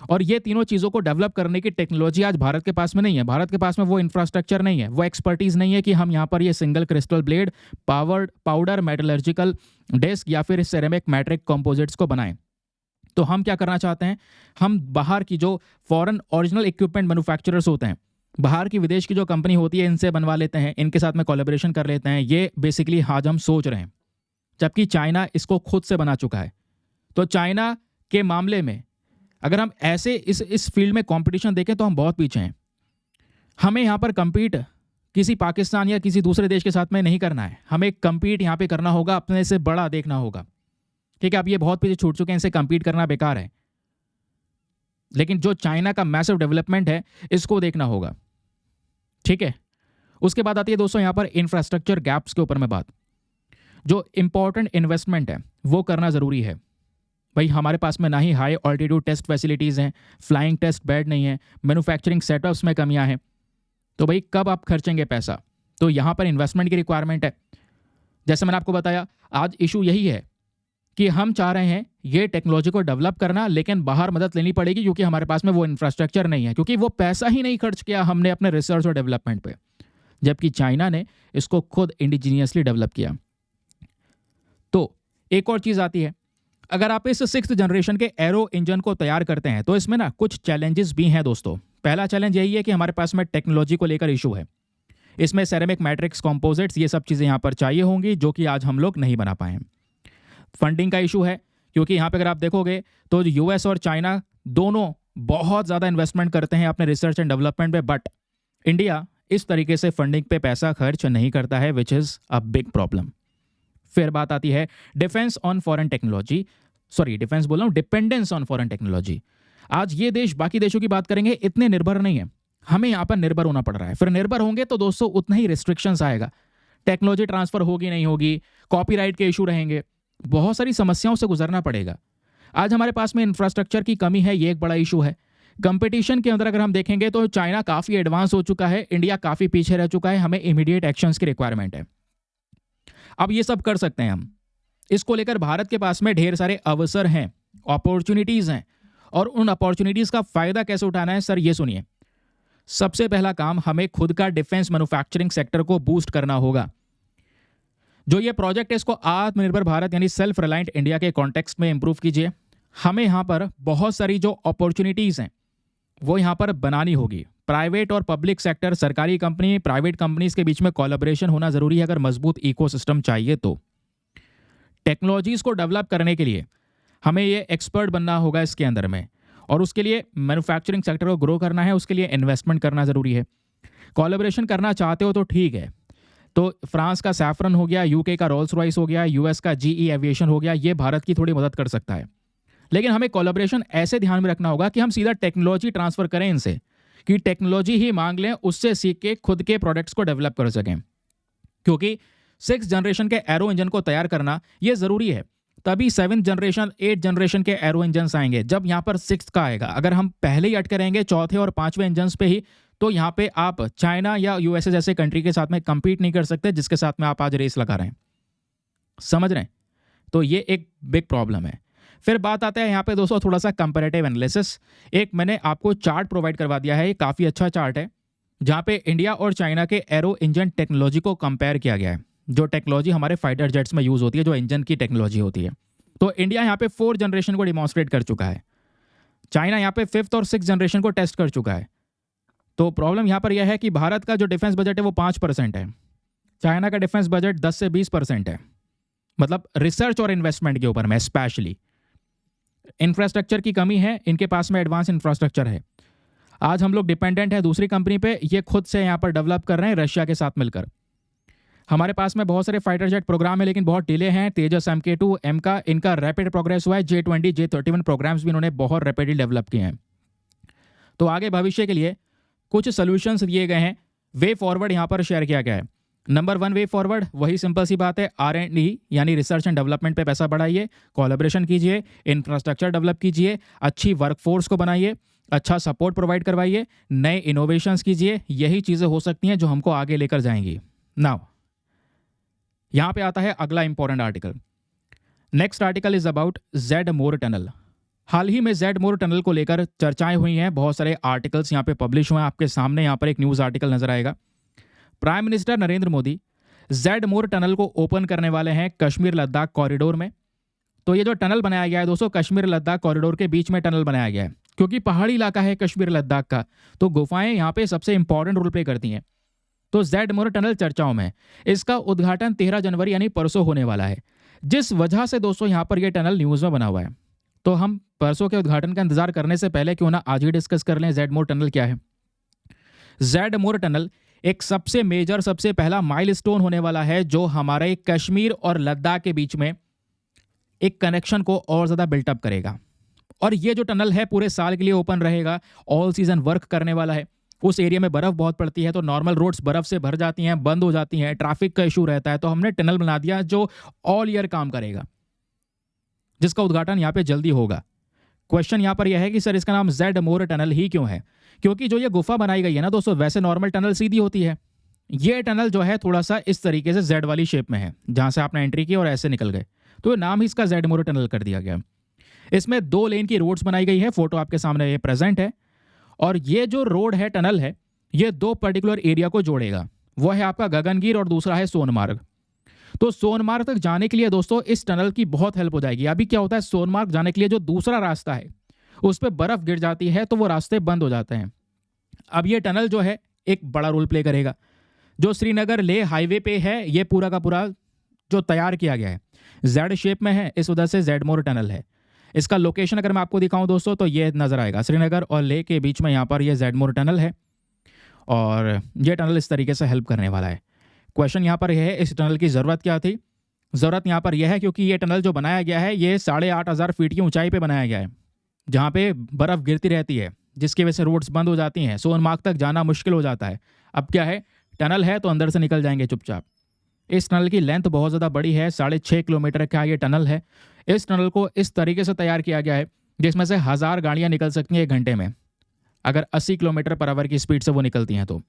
और ये तीनों चीज़ों को डेवलप करने की टेक्नोलॉजी आज भारत के पास में नहीं है। भारत के पास में वो इंफ्रास्ट्रक्चर नहीं है, वो एक्सपर्टीज़ नहीं है कि हम यहाँ पर ये single crystal blade, powder metallurgical disk या फिर सेरेमिक मैट्रिक कंपोजिट्स को बनाएं। तो हम क्या करना चाहते हैं, हम बाहर की जो फॉरेन ओरिजिनल इक्विपमेंट मैन्युफैक्चरर्स होते हैं, बाहर की विदेश की जो कंपनी होती है, इनसे बनवा लेते हैं, इनके साथ में कोलैबोरेशन कर लेते हैं। ये बेसिकली आज हम सोच रहे हैं, जबकि चाइना इसको खुद से बना चुका है। तो चाइना के मामले में अगर हम ऐसे इस फील्ड में कंपटीशन देखें तो हम बहुत पीछे हैं। हमें यहाँ पर कम्पीट किसी पाकिस्तान या किसी दूसरे देश के साथ में नहीं करना है, हमें कम्पीट यहाँ पे करना होगा, अपने से बड़ा देखना होगा। ठीक है, अब ये बहुत पीछे छूट चुके हैं, इनसे कम्पीट करना बेकार है, लेकिन जो चाइना का मैसिव डेवलपमेंट है इसको देखना होगा। ठीक है, उसके बाद आती है दोस्तों यहाँ पर इंफ्रास्ट्रक्चर गैप्स के ऊपर में बात। जो इंपॉर्टेंट इन्वेस्टमेंट है वो करना ज़रूरी है। भाई हमारे पास में ना ही हाई ऑल्टीट्यूड टेस्ट फैसिलिटीज़ हैं, फ्लाइंग टेस्ट बेड नहीं है, मैन्युफैक्चरिंग सेटअप्स में कमियां हैं। तो भाई कब आप खर्चेंगे पैसा? तो यहाँ पर इन्वेस्टमेंट की रिक्वायरमेंट है। जैसे मैंने आपको बताया, आज इशू यही है कि हम चाह रहे हैं ये टेक्नोलॉजी को डेवलप करना, लेकिन बाहर मदद लेनी पड़ेगी क्योंकि हमारे पास में वो इंफ्रास्ट्रक्चर नहीं है, क्योंकि वो पैसा ही नहीं खर्च किया हमने अपने रिसर्च और डेवलपमेंट पे, जबकि चाइना ने इसको खुद इंडिजीनियसली डेवलप किया। तो एक और चीज़ आती है, अगर आप इस 6th जनरेशन के एरो इंजन को तैयार करते हैं तो इसमें ना कुछ चैलेंजेस भी हैं दोस्तों। पहला चैलेंज यही है कि हमारे पास में टेक्नोलॉजी को लेकर इशू है। इसमें सेरेमिक मैट्रिक्स कंपोजिट्स ये सब चीज़ें यहाँ पर चाहिए होंगी, जो कि आज हम लोग नहीं बना पाए। फंडिंग का इशू है, क्योंकि यहाँ पे अगर आप देखोगे तो यूएस और चाइना दोनों बहुत ज़्यादा इन्वेस्टमेंट करते हैं अपने रिसर्च एंड डेवलपमेंट पे, बट इंडिया इस तरीके से फंडिंग पे पैसा खर्च नहीं करता है, which is a big problem. फिर बात आती है defence on foreign technology, defence बोल रहा हूँ, डिपेंडेंस ऑन फॉरेन टेक्नोलॉजी। आज ये देश बाकी देशों की बात करेंगे इतने निर्भर नहीं है, हमें यहाँ पर निर्भर होना पड़ रहा है। फिर निर्भर होंगे तो दोस्तों उतना ही रिस्ट्रिक्शंस आएगा, टेक्नोलॉजी ट्रांसफर होगी नहीं होगी, कॉपीराइट के इशू रहेंगे, बहुत सारी समस्याओं से गुजरना पड़ेगा। आज हमारे पास में इंफ्रास्ट्रक्चर की कमी है, ये एक बड़ा इशू है। कंपटीशन के अंदर अगर हम देखेंगे तो चाइना काफ़ी एडवांस हो चुका है, इंडिया काफ़ी पीछे रह चुका है, हमें इमीडिएट एक्शंस की रिक्वायरमेंट है। अब ये सब कर सकते हैं हम, इसको लेकर भारत के पास में ढेर सारे अवसर हैं, अपॉर्चुनिटीज़ हैं, और उन अपॉर्चुनिटीज़ का फ़ायदा कैसे उठाना है सर, ये सुनिए। सबसे पहला काम, हमें खुद का डिफेंस मैन्युफैक्चरिंग सेक्टर को बूस्ट करना होगा। जो ये प्रोजेक्ट है इसको आत्मनिर्भर भारत यानी सेल्फ रिलायंट इंडिया के कॉन्टेक्स्ट में इंप्रूव कीजिए। हमें यहाँ पर बहुत सारी जो अपॉर्चुनिटीज़ हैं वो यहाँ पर बनानी होगी। प्राइवेट और पब्लिक सेक्टर, सरकारी कंपनी, प्राइवेट कंपनीज के बीच में कोलैबोरेशन होना ज़रूरी है अगर मजबूत इकोसिस्टम चाहिए तो। टेक्नोलॉजीज़ को डेवलप करने के लिए हमें ये एक्सपर्ट बनना होगा इसके अंदर में, और उसके लिए मैन्युफैक्चरिंग सेक्टर को ग्रो करना है, उसके लिए इन्वेस्टमेंट करना ज़रूरी है। कोलैबोरेशन करना चाहते हो तो ठीक है, तो फ्रांस का सैफरन हो गया, यूके का रोल्स रॉयस हो गया, यूएस का जीई एविएशन हो गया, ये भारत की थोड़ी मदद कर सकता है। लेकिन हमें कोलैबोरेशन ऐसे ध्यान में रखना होगा कि हम सीधा टेक्नोलॉजी ट्रांसफ़र करें इनसे, कि टेक्नोलॉजी ही मांग लें, उससे सीख के खुद के प्रोडक्ट्स को डेवलप कर सकें। क्योंकि 6th जनरेशन के एरो इंजन को तैयार करना ये ज़रूरी है, तभी 7th जनरेशन 8th जनरेशन के एरो इंजन आएंगे, जब यहाँ पर 6th का आएगा। अगर हम पहले ही अटके रहेंगे 4थे और 5वें इंजन पे ही, तो यहाँ पे आप चाइना या यूएसए जैसे कंट्री के साथ में compete नहीं कर सकते, जिसके साथ में आप आज रेस लगा रहे हैं। समझ रहे हैं? तो ये एक बिग प्रॉब्लम है। फिर बात आता है यहाँ पे दोस्तों थोड़ा सा कंपैरेटिव एनालिसिस। एक मैंने आपको चार्ट प्रोवाइड करवा दिया है, ये काफ़ी अच्छा चार्ट है। जहाँ पे इंडिया और चाइना के एरो इंजन टेक्नोलॉजी को कंपेयर किया गया है, जो टेक्नोलॉजी हमारे फाइटर जेट्स में यूज़ होती है, जो इंजन की टेक्नोलॉजी होती है। तो इंडिया यहाँ पे 4th जनरेशन को डिमॉन्स्ट्रेट कर चुका है, चाइना यहाँ पे 5th और 6th जनरेशन को टेस्ट कर चुका है। तो प्रॉब्लम यहाँ पर यह है कि भारत का जो डिफेंस बजट है वो 5% है, चाइना का डिफेंस बजट 10 से 20% है। मतलब रिसर्च और इन्वेस्टमेंट के ऊपर में स्पेशली इंफ्रास्ट्रक्चर की कमी है, इनके पास में एडवांस इंफ्रास्ट्रक्चर है। आज हम लोग डिपेंडेंट है दूसरी कंपनी पे, ये खुद से यहाँ पर डेवलप कर रहे हैं रशिया के साथ मिलकर। हमारे पास में बहुत सारे फाइटर जेट प्रोग्राम है लेकिन बहुत डिले हैं। तेजस MK2 M का इनका रैपिड प्रोग्रेस हुआ है, J20 J31 प्रोग्राम्स भी इन्होंने बहुत रैपिडली डेवलप किए हैं। तो आगे भविष्य के लिए कुछ सोल्यूशंस दिए गए हैं, वे फॉरवर्ड यहाँ पर शेयर किया गया है। नंबर 1 वे फॉरवर्ड, वही सिंपल सी बात है, R&D यानी रिसर्च एंड डेवलपमेंट पे पैसा बढ़ाइए, कोलैबोरेशन कीजिए, इंफ्रास्ट्रक्चर डेवलप कीजिए, अच्छी वर्कफोर्स को बनाइए, अच्छा सपोर्ट प्रोवाइड करवाइए, नए इनोवेशंस कीजिए। यही चीज़ें हो सकती हैं जो हमको आगे लेकर जाएंगी। नाउ यहाँ पे आता है अगला important article. Next article is about Z Morh tunnel. हाल ही में जेड मोर टनल को लेकर चर्चाएं हुई हैं, बहुत सारे आर्टिकल्स यहाँ पे पब्लिश हुए हैं। आपके सामने यहाँ पर एक न्यूज़ आर्टिकल नजर आएगा। Prime minister Narendra Modi Z Morh tunnel को ओपन करने वाले हैं कश्मीर लद्दाख कॉरिडोर में। तो ये जो टनल बनाया गया है दोस्तों, कश्मीर लद्दाख कॉरिडोर के बीच में टनल बनाया गया है, क्योंकि पहाड़ी इलाका है कश्मीर लद्दाख का, तो गुफाएं यहाँ पे सबसे इंपॉर्टेंट रोल प्ले करती हैं। तो जेड मोर टनल चर्चाओं में, इसका उद्घाटन 13 जनवरी यानी परसों होने वाला है, जिस वजह से दोस्तों यहाँ पर यह टनल न्यूज़ में बना हुआ है। तो हम परसों के उद्घाटन का इंतजार करने से पहले क्यों ना आज ही डिस्कस कर लें जेड मोर टनल क्या है। जेड मोर टनल एक सबसे मेजर, सबसे पहला माइलस्टोन होने वाला है, जो हमारे कश्मीर और लद्दाख के बीच में एक कनेक्शन को और ज़्यादा बिल्टअप करेगा। और ये जो टनल है पूरे साल के लिए ओपन रहेगा, ऑल सीजन वर्क करने वाला है। उस एरिया में बर्फ़ बहुत पड़ती है, तो नॉर्मल रोड्स बर्फ़ से भर जाती हैं, बंद हो जाती हैं, ट्रैफिक का इशू रहता है, तो हमने टनल बना दिया जो ऑल ईयर काम करेगा, जिसका उद्घाटन यहाँ पे जल्दी होगा। क्वेश्चन यहाँ पर यह है कि सर इसका नाम जेड मोर टनल ही क्यों है? क्योंकि जो ये गुफा बनाई गई है ना दोस्तों, वैसे नॉर्मल टनल सीधी होती है, ये टनल जो है थोड़ा सा इस तरीके से जेड वाली शेप में है, जहाँ से आपने एंट्री की और ऐसे निकल गए, तो नाम ही इसका जेड मोर टनल कर दिया गया। इसमें 2 लेन की रोड्स बनाई गई है, फोटो आपके सामने ये प्रेजेंट है। और ये जो रोड है, टनल है, ये 2 पर्टिकुलर एरिया को जोड़ेगा। वो है आपका गगनगिर और दूसरा है सोनमार्ग। तो सोनमार्ग तक जाने के लिए दोस्तों इस टनल की बहुत हेल्प हो जाएगी। अभी क्या होता है, सोनमार्ग जाने के लिए जो दूसरा रास्ता है उस पर बर्फ गिर जाती है, तो वो रास्ते बंद हो जाते हैं। अब ये टनल जो है एक बड़ा रोल प्ले करेगा। जो श्रीनगर लेह हाईवे पे है, ये पूरा का पूरा जो तैयार किया गया है जेड शेप में है, इस वजह से जेड मोर टनल है। इसका लोकेशन अगर मैं आपको दिखाऊं दोस्तों, तो ये नजर आएगा, श्रीनगर और लेह के बीच में यहाँ पर ये जेड मोर टनल है, और ये टनल इस तरीके से हेल्प करने वाला है। क्वेश्चन यहाँ पर यह है, इस टनल की ज़रूरत क्या थी? ज़रूरत यहाँ पर यह है क्योंकि ये टनल जो बनाया गया है, ये 8,500 फीट की ऊंचाई पे बनाया गया है, जहाँ पे बर्फ़ गिरती रहती है, जिसकी वजह से रोड्स बंद हो जाती हैं, सोनमार्ग तक जाना मुश्किल हो जाता है। अब क्या है, टनल है तो अंदर से निकल जाएंगे चुपचाप। इस टनल की लेंथ बहुत ज़्यादा बड़ी है, 6.5 किलोमीटर का ये टनल है। इस टनल को इस तरीके से तैयार किया गया है जिसमें से 1000 गाड़ियाँ निकल सकती हैं 1 घंटे में, अगर 80 किलोमीटर पर आवर की स्पीड से वो निकलती हैं तो।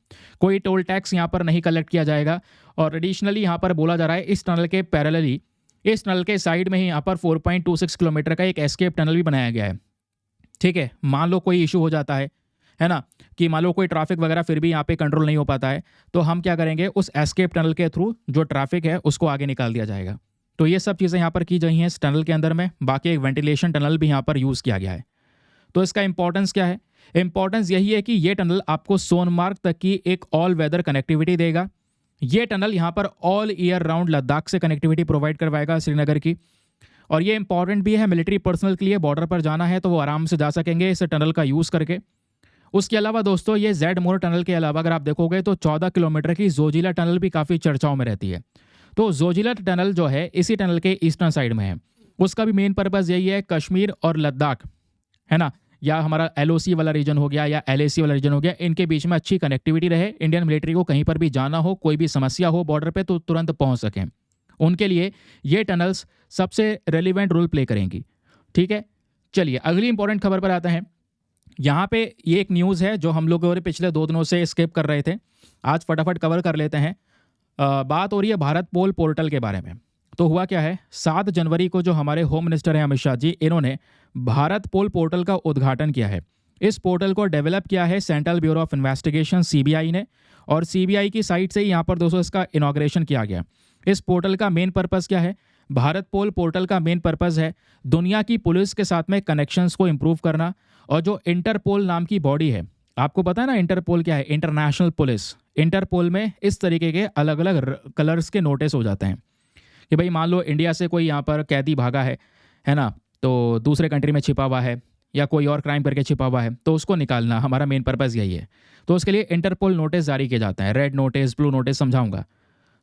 कोई टोल टैक्स यहाँ पर नहीं कलेक्ट किया जाएगा। और एडिशनली यहाँ पर बोला जा रहा है, इस टनल के पैरेलली, इस टनल के साइड में ही यहाँ पर 4.26 किलोमीटर का एक एस्केप टनल भी बनाया गया है। ठीक है, मान लो कोई इशू हो जाता है ना, कि मान लो कोई ट्रैफिक वगैरह फिर भी यहाँ पे कंट्रोल नहीं हो पाता है, तो हम क्या करेंगे, उस एस्केप टनल के थ्रू जो ट्रैफिक है उसको आगे निकाल दिया जाएगा। तो ये सब चीज़ें यहाँ पर की गई हैं इस टनल के अंदर में। बाकी एक वेंटिलेशन टनल भी यहाँ पर यूज़ किया गया है। तो इसका इंपॉर्टेंस क्या है? इंपॉर्टेंस यही है कि ये टनल आपको सोनमार्ग तक की एक ऑल वेदर कनेक्टिविटी देगा। ये टनल यहाँ पर ऑल ईयर राउंड लद्दाख से कनेक्टिविटी प्रोवाइड करवाएगा श्रीनगर की। और ये इंपॉर्टेंट भी है मिलिट्री पर्सनल के लिए, बॉर्डर पर जाना है तो वो आराम से जा सकेंगे इस टनल का यूज़ करके। उसके अलावा दोस्तों, ये जेड मोर टनल के अलावा अगर आप देखोगे तो 14 किलोमीटर की जोजिला टनल भी काफ़ी चर्चाओं में रहती है। तो जोजिला टनल जो है इसी टनल के ईस्टर्न साइड में है। उसका भी मेन पर्पज़ यही है, कश्मीर और लद्दाख, है ना, या हमारा LOC वाला रीजन हो गया या LAC वाला रीजन हो गया, इनके बीच में अच्छी कनेक्टिविटी रहे। इंडियन मिलिट्री को कहीं पर भी जाना हो, कोई भी समस्या हो बॉर्डर पे, तो तुरंत पहुंच सकें। उनके लिए ये टनल्स सबसे रेलिवेंट रोल प्ले करेंगी। ठीक है, चलिए अगली इंपॉर्टेंट खबर पर आते हैं। यहाँ पे ये एक न्यूज़ है जो हम लोग पिछले 2 दिनों से स्किप कर रहे थे, आज फटाफट कवर कर लेते हैं। बात हो रही है भारत पोल पोर्टल के बारे में। तो हुआ क्या है, 7 जनवरी को जो हमारे होम मिनिस्टर हैं अमित शाह जी, इन्होंने भारत पोल पोर्टल का उद्घाटन किया है। इस पोर्टल को डेवलप किया है central bureau of investigation CBI ने, और सीबीआई की साइट से ही यहाँ पर दोस्तों इसका इनॉग्रेशन किया गया। इस पोर्टल का मेन पर्पस क्या है? भारत पोल पोर्टल का मेन पर्पस है दुनिया की पुलिस के साथ में कनेक्शंस को इम्प्रूव करना। और जो इंटरपोल नाम की बॉडी है, आपको पता है ना इंटरपोल क्या है? International police. इंटरपोल में इस तरीके के अलग अलग कलर्स के नोटिस हो जाते हैं कि भाई मान लो इंडिया से कोई यहाँ पर कैदी भागा है ना, तो दूसरे कंट्री में छिपा हुआ है या कोई और क्राइम करके छिपा हुआ है, तो उसको निकालना हमारा मेन पर्पस यही है। तो उसके लिए इंटरपोल नोटिस जारी किए जाते हैं, रेड नोटिस, ब्लू नोटिस, समझाऊंगा।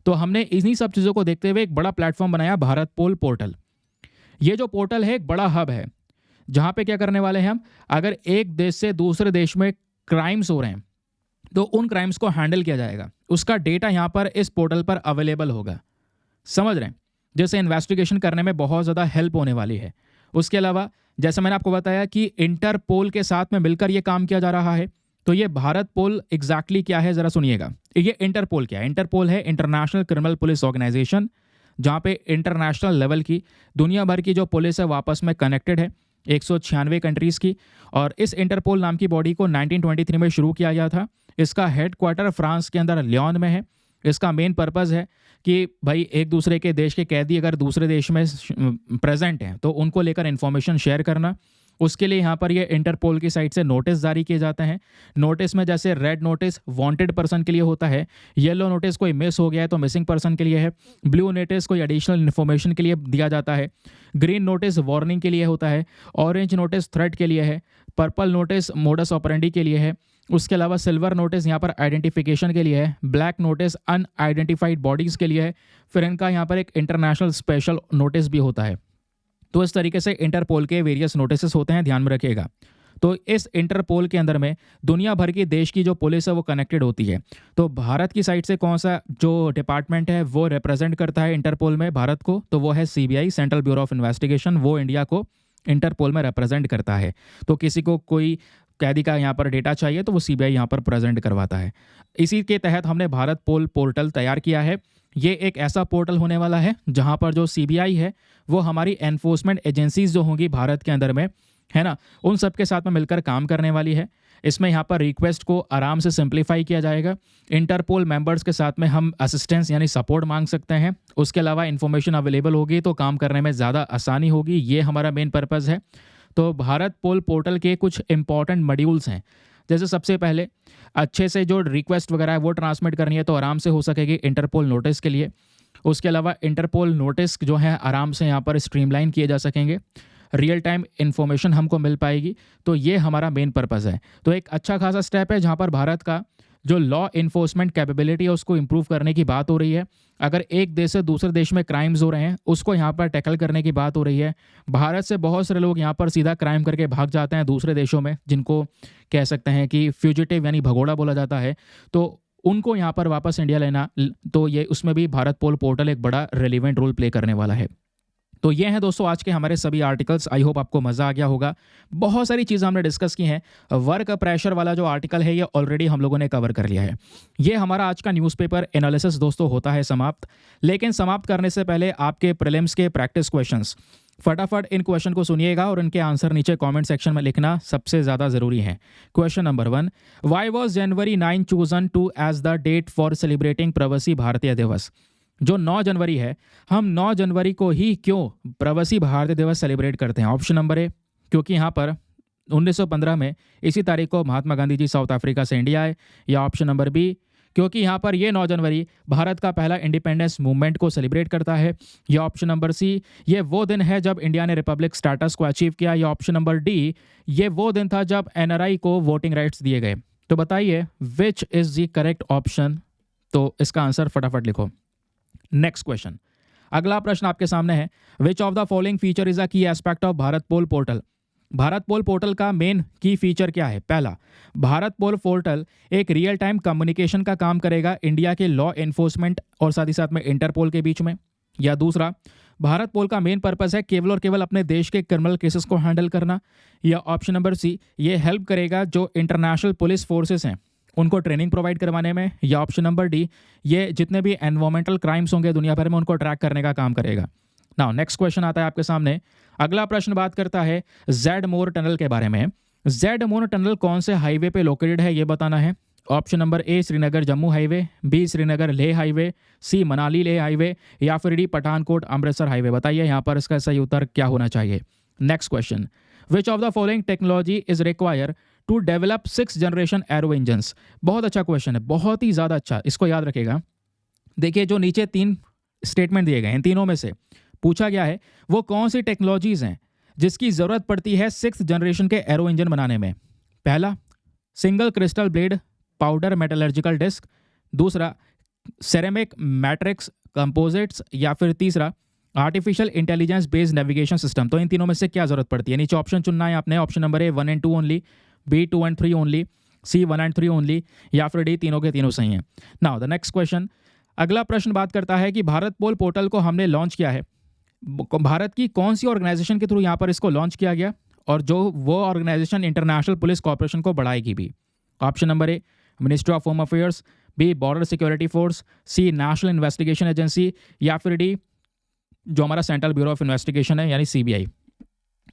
तो हमने इन्हीं सब चीज़ों को देखते हुए एक बड़ा प्लेटफॉर्म बनाया, भारत पोल पोर्टल। ये जो पोर्टल है एक बड़ा हब है जहाँ पे क्या करने वाले हैं हम, अगर एक देश से दूसरे देश में क्राइम्स हो रहे हैं तो उन क्राइम्स को हैंडल किया जाएगा। उसका डेटा यहाँ पर इस पोर्टल पर अवेलेबल होगा, समझ रहे हैं? जैसे इन्वेस्टिगेशन करने में बहुत ज़्यादा हेल्प होने वाली है। उसके अलावा जैसे मैंने आपको बताया कि इंटरपोल के साथ में मिलकर ये काम किया जा रहा है, तो ये भारत पोल एग्जैक्टली क्या है ज़रा सुनिएगा। ये इंटरपोल क्या है? इंटरपोल है इंटरनेशनल क्रिमिनल पुलिस ऑर्गेनाइजेशन, जहाँ पे इंटरनेशनल लेवल की दुनिया भर की जो पुलिस है वापस में कनेक्टेड है 196 कंट्रीज़ की। और इस इंटरपोल नाम की बॉडी को 1923 में शुरू किया गया था। इसका हेडक्वार्टर फ्रांस के अंदर लियोन में है। इसका मेन पर्पज़ है कि भाई एक दूसरे के देश के कैदी अगर दूसरे देश में प्रेजेंट हैं तो उनको लेकर इन्फॉर्मेशन शेयर करना। उसके लिए यहाँ पर ये इंटरपोल की साइट से नोटिस जारी किए जाते हैं। नोटिस में जैसे रेड नोटिस वांटेड पर्सन के लिए होता है, येलो नोटिस कोई मिस हो गया है तो मिसिंग पर्सन के लिए है, ब्लू नोटिस कोई एडिशनल इन्फॉर्मेशन के लिए दिया जाता है, ग्रीन नोटिस वार्निंग के लिए होता है, ऑरेंज नोटिस थ्रेट के लिए है, पर्पल नोटिस मोडस ऑपरेंडी के लिए है। उसके अलावा सिल्वर नोटिस यहाँ पर आइडेंटिफिकेशन के लिए है, ब्लैक नोटिस अनआइडेंटिफाइड बॉडीज़ के लिए है, फिर इनका यहाँ पर एक इंटरनेशनल स्पेशल नोटिस भी होता है। तो इस तरीके से इंटरपोल के वेरियस नोटिस होते हैं, ध्यान में रखिएगा। तो इस इंटरपोल के अंदर में दुनिया भर की देश की जो पुलिस है वो कनेक्टेड होती है। तो भारत की साइड से कौन सा जो डिपार्टमेंट है वो रिप्रेजेंट करता है इंटरपोल में भारत को, तो वो है CBI, central bureau of investigation. वो इंडिया को इंटरपोल में रिप्रेजेंट करता है। तो किसी को कोई कैदी का यहाँ पर डेटा चाहिए तो वो सीबीआई यहाँ पर प्रेजेंट करवाता है। इसी के तहत हमने भारत पोल पोर्टल तैयार किया है। ये एक ऐसा पोर्टल होने वाला है जहाँ पर जो सीबीआई है वो हमारी एनफोर्समेंट एजेंसीज जो होंगी भारत के अंदर में, है ना, उन सब के साथ में मिलकर काम करने वाली है। इसमें यहाँ पर रिक्वेस्ट को आराम से सिंप्लीफाई किया जाएगा। इंटरपोल मेंबर्स के साथ में हम असिस्टेंस यानी सपोर्ट मांग सकते हैं। उसके अलावा इन्फॉर्मेशन अवेलेबल होगी तो काम करने में ज़्यादा आसानी होगी। ये हमारा मेन पर्पज़ है। तो भारत पोल पोर्टल के कुछ इंपॉर्टेंट मॉड्यूल्स हैं। जैसे सबसे पहले अच्छे से जो रिक्वेस्ट वगैरह है वो ट्रांसमिट करनी है तो आराम से हो सकेगी इंटरपोल नोटिस के लिए। उसके अलावा इंटरपोल नोटिस जो है आराम से यहाँ पर स्ट्रीमलाइन किए जा सकेंगे, रियल टाइम इन्फॉर्मेशन हमको मिल पाएगी। तो ये हमारा मेन पर्पज़ है। तो एक अच्छा खासा स्टेप है जहाँ पर भारत का जो लॉ इन्फोर्समेंट कैपेबिलिटी है उसको इम्प्रूव करने की बात हो रही है। अगर एक देश से दूसरे देश में क्राइम्स हो रहे हैं उसको यहाँ पर टैकल करने की बात हो रही है। भारत से बहुत सारे लोग यहाँ पर सीधा क्राइम करके भाग जाते हैं दूसरे देशों में, जिनको कह सकते हैं कि फ्यूजिटिव यानी भगोड़ा बोला जाता है। तो उनको यहाँ पर वापस इंडिया लेना, तो ये उसमें भी भारत पोल पोर्टल एक बड़ा रेलिवेंट रोल प्ले करने वाला है। तो ये हैं दोस्तों आज के हमारे सभी आर्टिकल्स। आई होप आपको मज़ा आ गया होगा। बहुत सारी चीज़ें हमने डिस्कस की हैं। वर्क प्रेशर वाला जो आर्टिकल है ये ऑलरेडी हम लोगों ने कवर कर लिया है। ये हमारा आज का न्यूज़पेपर एनालिसिस दोस्तों होता है समाप्त। लेकिन समाप्त करने से पहले आपके प्रीलिम्स के प्रैक्टिस क्वेश्चंस, फटाफट इन क्वेश्चन को सुनिएगा और इनके आंसर नीचे कमेंट सेक्शन में लिखना सबसे ज़्यादा ज़रूरी है। Question number 1, why was January 9 chosen to as the date for celebrating Pravasi Bharatiya दिवस? जो 9 जनवरी है, हम 9 जनवरी को ही क्यों प्रवासी भारतीय दिवस सेलिब्रेट करते हैं? ऑप्शन नंबर ए, क्योंकि यहाँ पर 1915 में इसी तारीख को महात्मा गांधी जी साउथ अफ्रीका से इंडिया आए। या ऑप्शन नंबर बी, क्योंकि यहाँ पर ये 9 जनवरी भारत का पहला इंडिपेंडेंस मूवमेंट को सेलिब्रेट करता है। या ऑप्शन नंबर सी, ये वो दिन है जब इंडिया ने रिपब्लिक स्टेटस को अचीव किया। या ऑप्शन नंबर डी, ये वो दिन था जब एनआरआई को वोटिंग राइट्स दिए गए। तो बताइए which is the correct option? तो इसका आंसर फटाफट लिखो। नेक्स्ट क्वेश्चन, अगला प्रश्न आपके सामने है, which of the following feature is a key aspect of Bharatpol portal? Bharatpol portal का मेन की फीचर क्या है? पहला, भारत पोल पोर्टल एक रियल टाइम कम्युनिकेशन का काम करेगा इंडिया के लॉ एनफोर्समेंट और साथ ही साथ में इंटरपोल के बीच में। या दूसरा, भारत पोल का मेन पर्पस है केवल और केवल अपने देश के क्रिमिनल केसेस को हैंडल करना। या ऑप्शन नंबर सी, ये हेल्प करेगा जो इंटरनेशनल पुलिस फोर्सेस हैं उनको ट्रेनिंग प्रोवाइड करवाने में। या ऑप्शन नंबर डी, ये जितने भी एनवायरमेंटल क्राइम्स होंगे दुनिया भर में उनको ट्रैक करने का काम करेगा। नाउ नेक्स्ट क्वेश्चन आता है आपके सामने। अगला प्रश्न बात करता है जेड मोर टनल के बारे में। जेड मोनो टनल कौन से हाईवे पे लोकेटेड है ये बताना है। Option number A Srinagar Jammu highway, B Srinagar Leh highway, C Manali Leh highway या फिर डी पठानकोट अमृतसर हाईवे। बताइए यहाँ पर इसका सही उत्तर क्या होना चाहिए। Next question, which of the following technology is require to develop 6th generation aero engines. बहुत अच्छा क्वेश्चन है, बहुत ही ज़्यादा अच्छा, इसको याद रखेगा। देखिए जो नीचे 3 स्टेटमेंट दिए गए हैं, तीनों में से पूछा गया है वो कौन सी टेक्नोलॉजीज हैं जिसकी ज़रूरत पड़ती है 6th जनरेशन के एरो इंजन बनाने में। पहला, single crystal blade powder metallurgical disk, दूसरा सेरेमिक मैट्रिक्स कंपोजिट्स, या फिर तीसरा artificial intelligence based navigation system. तो इन तीनों में से क्या जरूरत पड़ती है? नीचे ऑप्शन चुनना है आपने। Option number A 1 and 2 only, B 2 and 3 only, C 1 and 3 only, या फिर डी तीनों के तीनों सही हैं। नाउ द नेक्स्ट क्वेश्चन, अगला प्रश्न बात करता है कि भारत पोल पोर्टल को हमने लॉन्च किया है, भारत की कौन सी ऑर्गेनाइजेशन के थ्रू यहाँ पर इसको लॉन्च किया गया, और जो वो ऑर्गेनाइजेशन इंटरनेशनल पुलिस कॉर्पोरेशन को बढ़ाएगी भी। Option number A Ministry of Home Affairs, B Border Security Force, C National Investigation Agency, या फिर डी जो हमारा सेंट्रल ब्यूरो ऑफ इन्वेस्टिगेशन है यानी सीबीआई।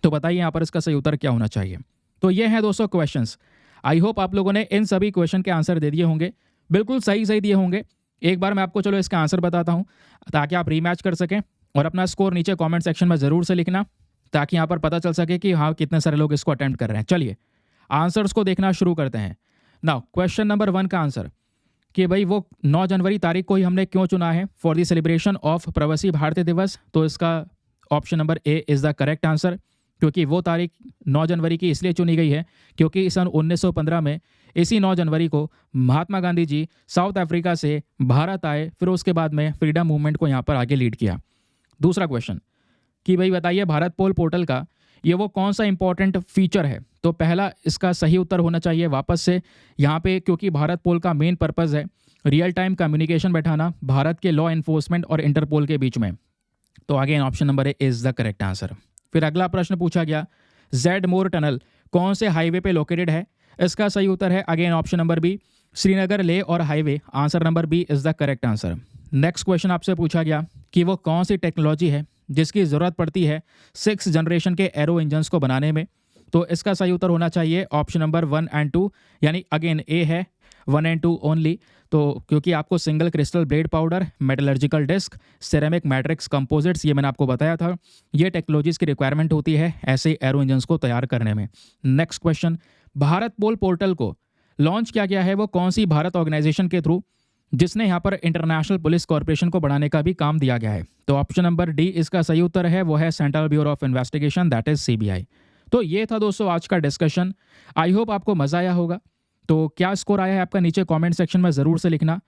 तो बताइए यहाँ पर इसका सही उत्तर क्या होना चाहिए। तो ये है दोस्तों क्वेश्चंस। आई होप आप लोगों ने इन सभी क्वेश्चन के आंसर दे दिए होंगे, बिल्कुल सही सही दिए होंगे। एक बार मैं आपको चलो इसका आंसर बताता हूँ ताकि आप रीमैच कर सकें, और अपना स्कोर नीचे कमेंट सेक्शन में ज़रूर से लिखना ताकि यहाँ पर पता चल सके कि हाँ कितने सारे लोग इसको अटेम्प्ट कर रहे हैं। चलिए आंसर्स को देखना शुरू करते हैं। नाउ क्वेश्चन नंबर 1 का आंसर कि भाई वो 9 जनवरी तारीख को ही हमने क्यों चुना है फॉर द सेलिब्रेशन ऑफ प्रवासी भारतीय दिवस। तो इसका option number A is the correct answer, क्योंकि वो तारीख 9 जनवरी की इसलिए चुनी गई है क्योंकि सन 1915 में इसी 9 जनवरी को महात्मा गांधी जी साउथ अफ्रीका से भारत आए, फिर उसके बाद में फ्रीडम मूवमेंट को यहाँ पर आगे लीड किया। दूसरा क्वेश्चन कि भाई बताइए भारत पोल पोर्टल का ये वो कौन सा इंपॉर्टेंट फीचर है। तो पहला इसका सही उत्तर होना चाहिए वापस से यहाँ पे, क्योंकि भारत पोल का मेन पर्पज़ है रियल टाइम कम्युनिकेशन बैठाना भारत के लॉ एनफोर्समेंट और इंटरपोल के बीच में। तो again option number A is the correct answer. फिर अगला प्रश्न पूछा गया जेड मोर टनल कौन से हाईवे पे लोकेटेड है। इसका सही उत्तर है again option number B Srinagar Leh और highway. Answer number B is the correct answer. Next question आपसे पूछा गया कि वो कौन सी टेक्नोलॉजी है जिसकी ज़रूरत पड़ती है 6th जनरेशन के एरो इंजन्स को बनाने में। तो इसका सही उत्तर होना चाहिए ऑप्शन नंबर 1 and 2, यानी अगेन ए है 1 and 2 ओनली। तो क्योंकि आपको single crystal blade powder metallurgical disk ceramic matrix composites ये मैंने आपको बताया था, ये टेक्नोलॉजीज़ की रिक्वायरमेंट होती है ऐसे एरो इंजन्स को तैयार करने में। नेक्स्ट क्वेश्चन, भारत पोल पोर्टल को लॉन्च किया गया है वो कौन सी भारत ऑर्गेनाइजेशन के थ्रू जिसने यहाँ पर इंटरनेशनल पुलिस कॉर्पोरेशन को बढ़ाने का भी काम दिया गया है। तो ऑप्शन नंबर डी इसका सही उत्तर है, वो है central bureau of investigation that is CBI. तो ये था दोस्तों आज का डिस्कशन। आई होप आपको मज़ा आया होगा। तो क्या स्कोर आया है आपका नीचे कमेंट सेक्शन में ज़रूर से लिखना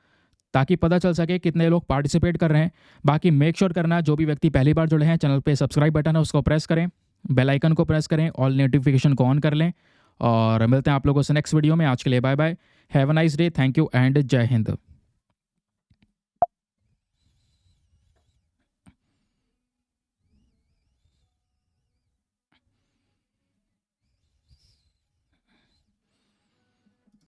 ताकि पता चल सके कितने लोग पार्टिसिपेट कर रहे हैं। बाकी मेक श्योर करना जो भी व्यक्ति पहली बार जुड़े हैं चैनल पे सब्सक्राइब बटन है उसको प्रेस करें, बेल आइकन को प्रेस करें, ऑल नोटिफिकेशन को ऑन कर लें, और मिलते हैं आप लोगों से नेक्स्ट वीडियो में। आज के लिए bye bye, have a nice day, thank you and Jai Hind.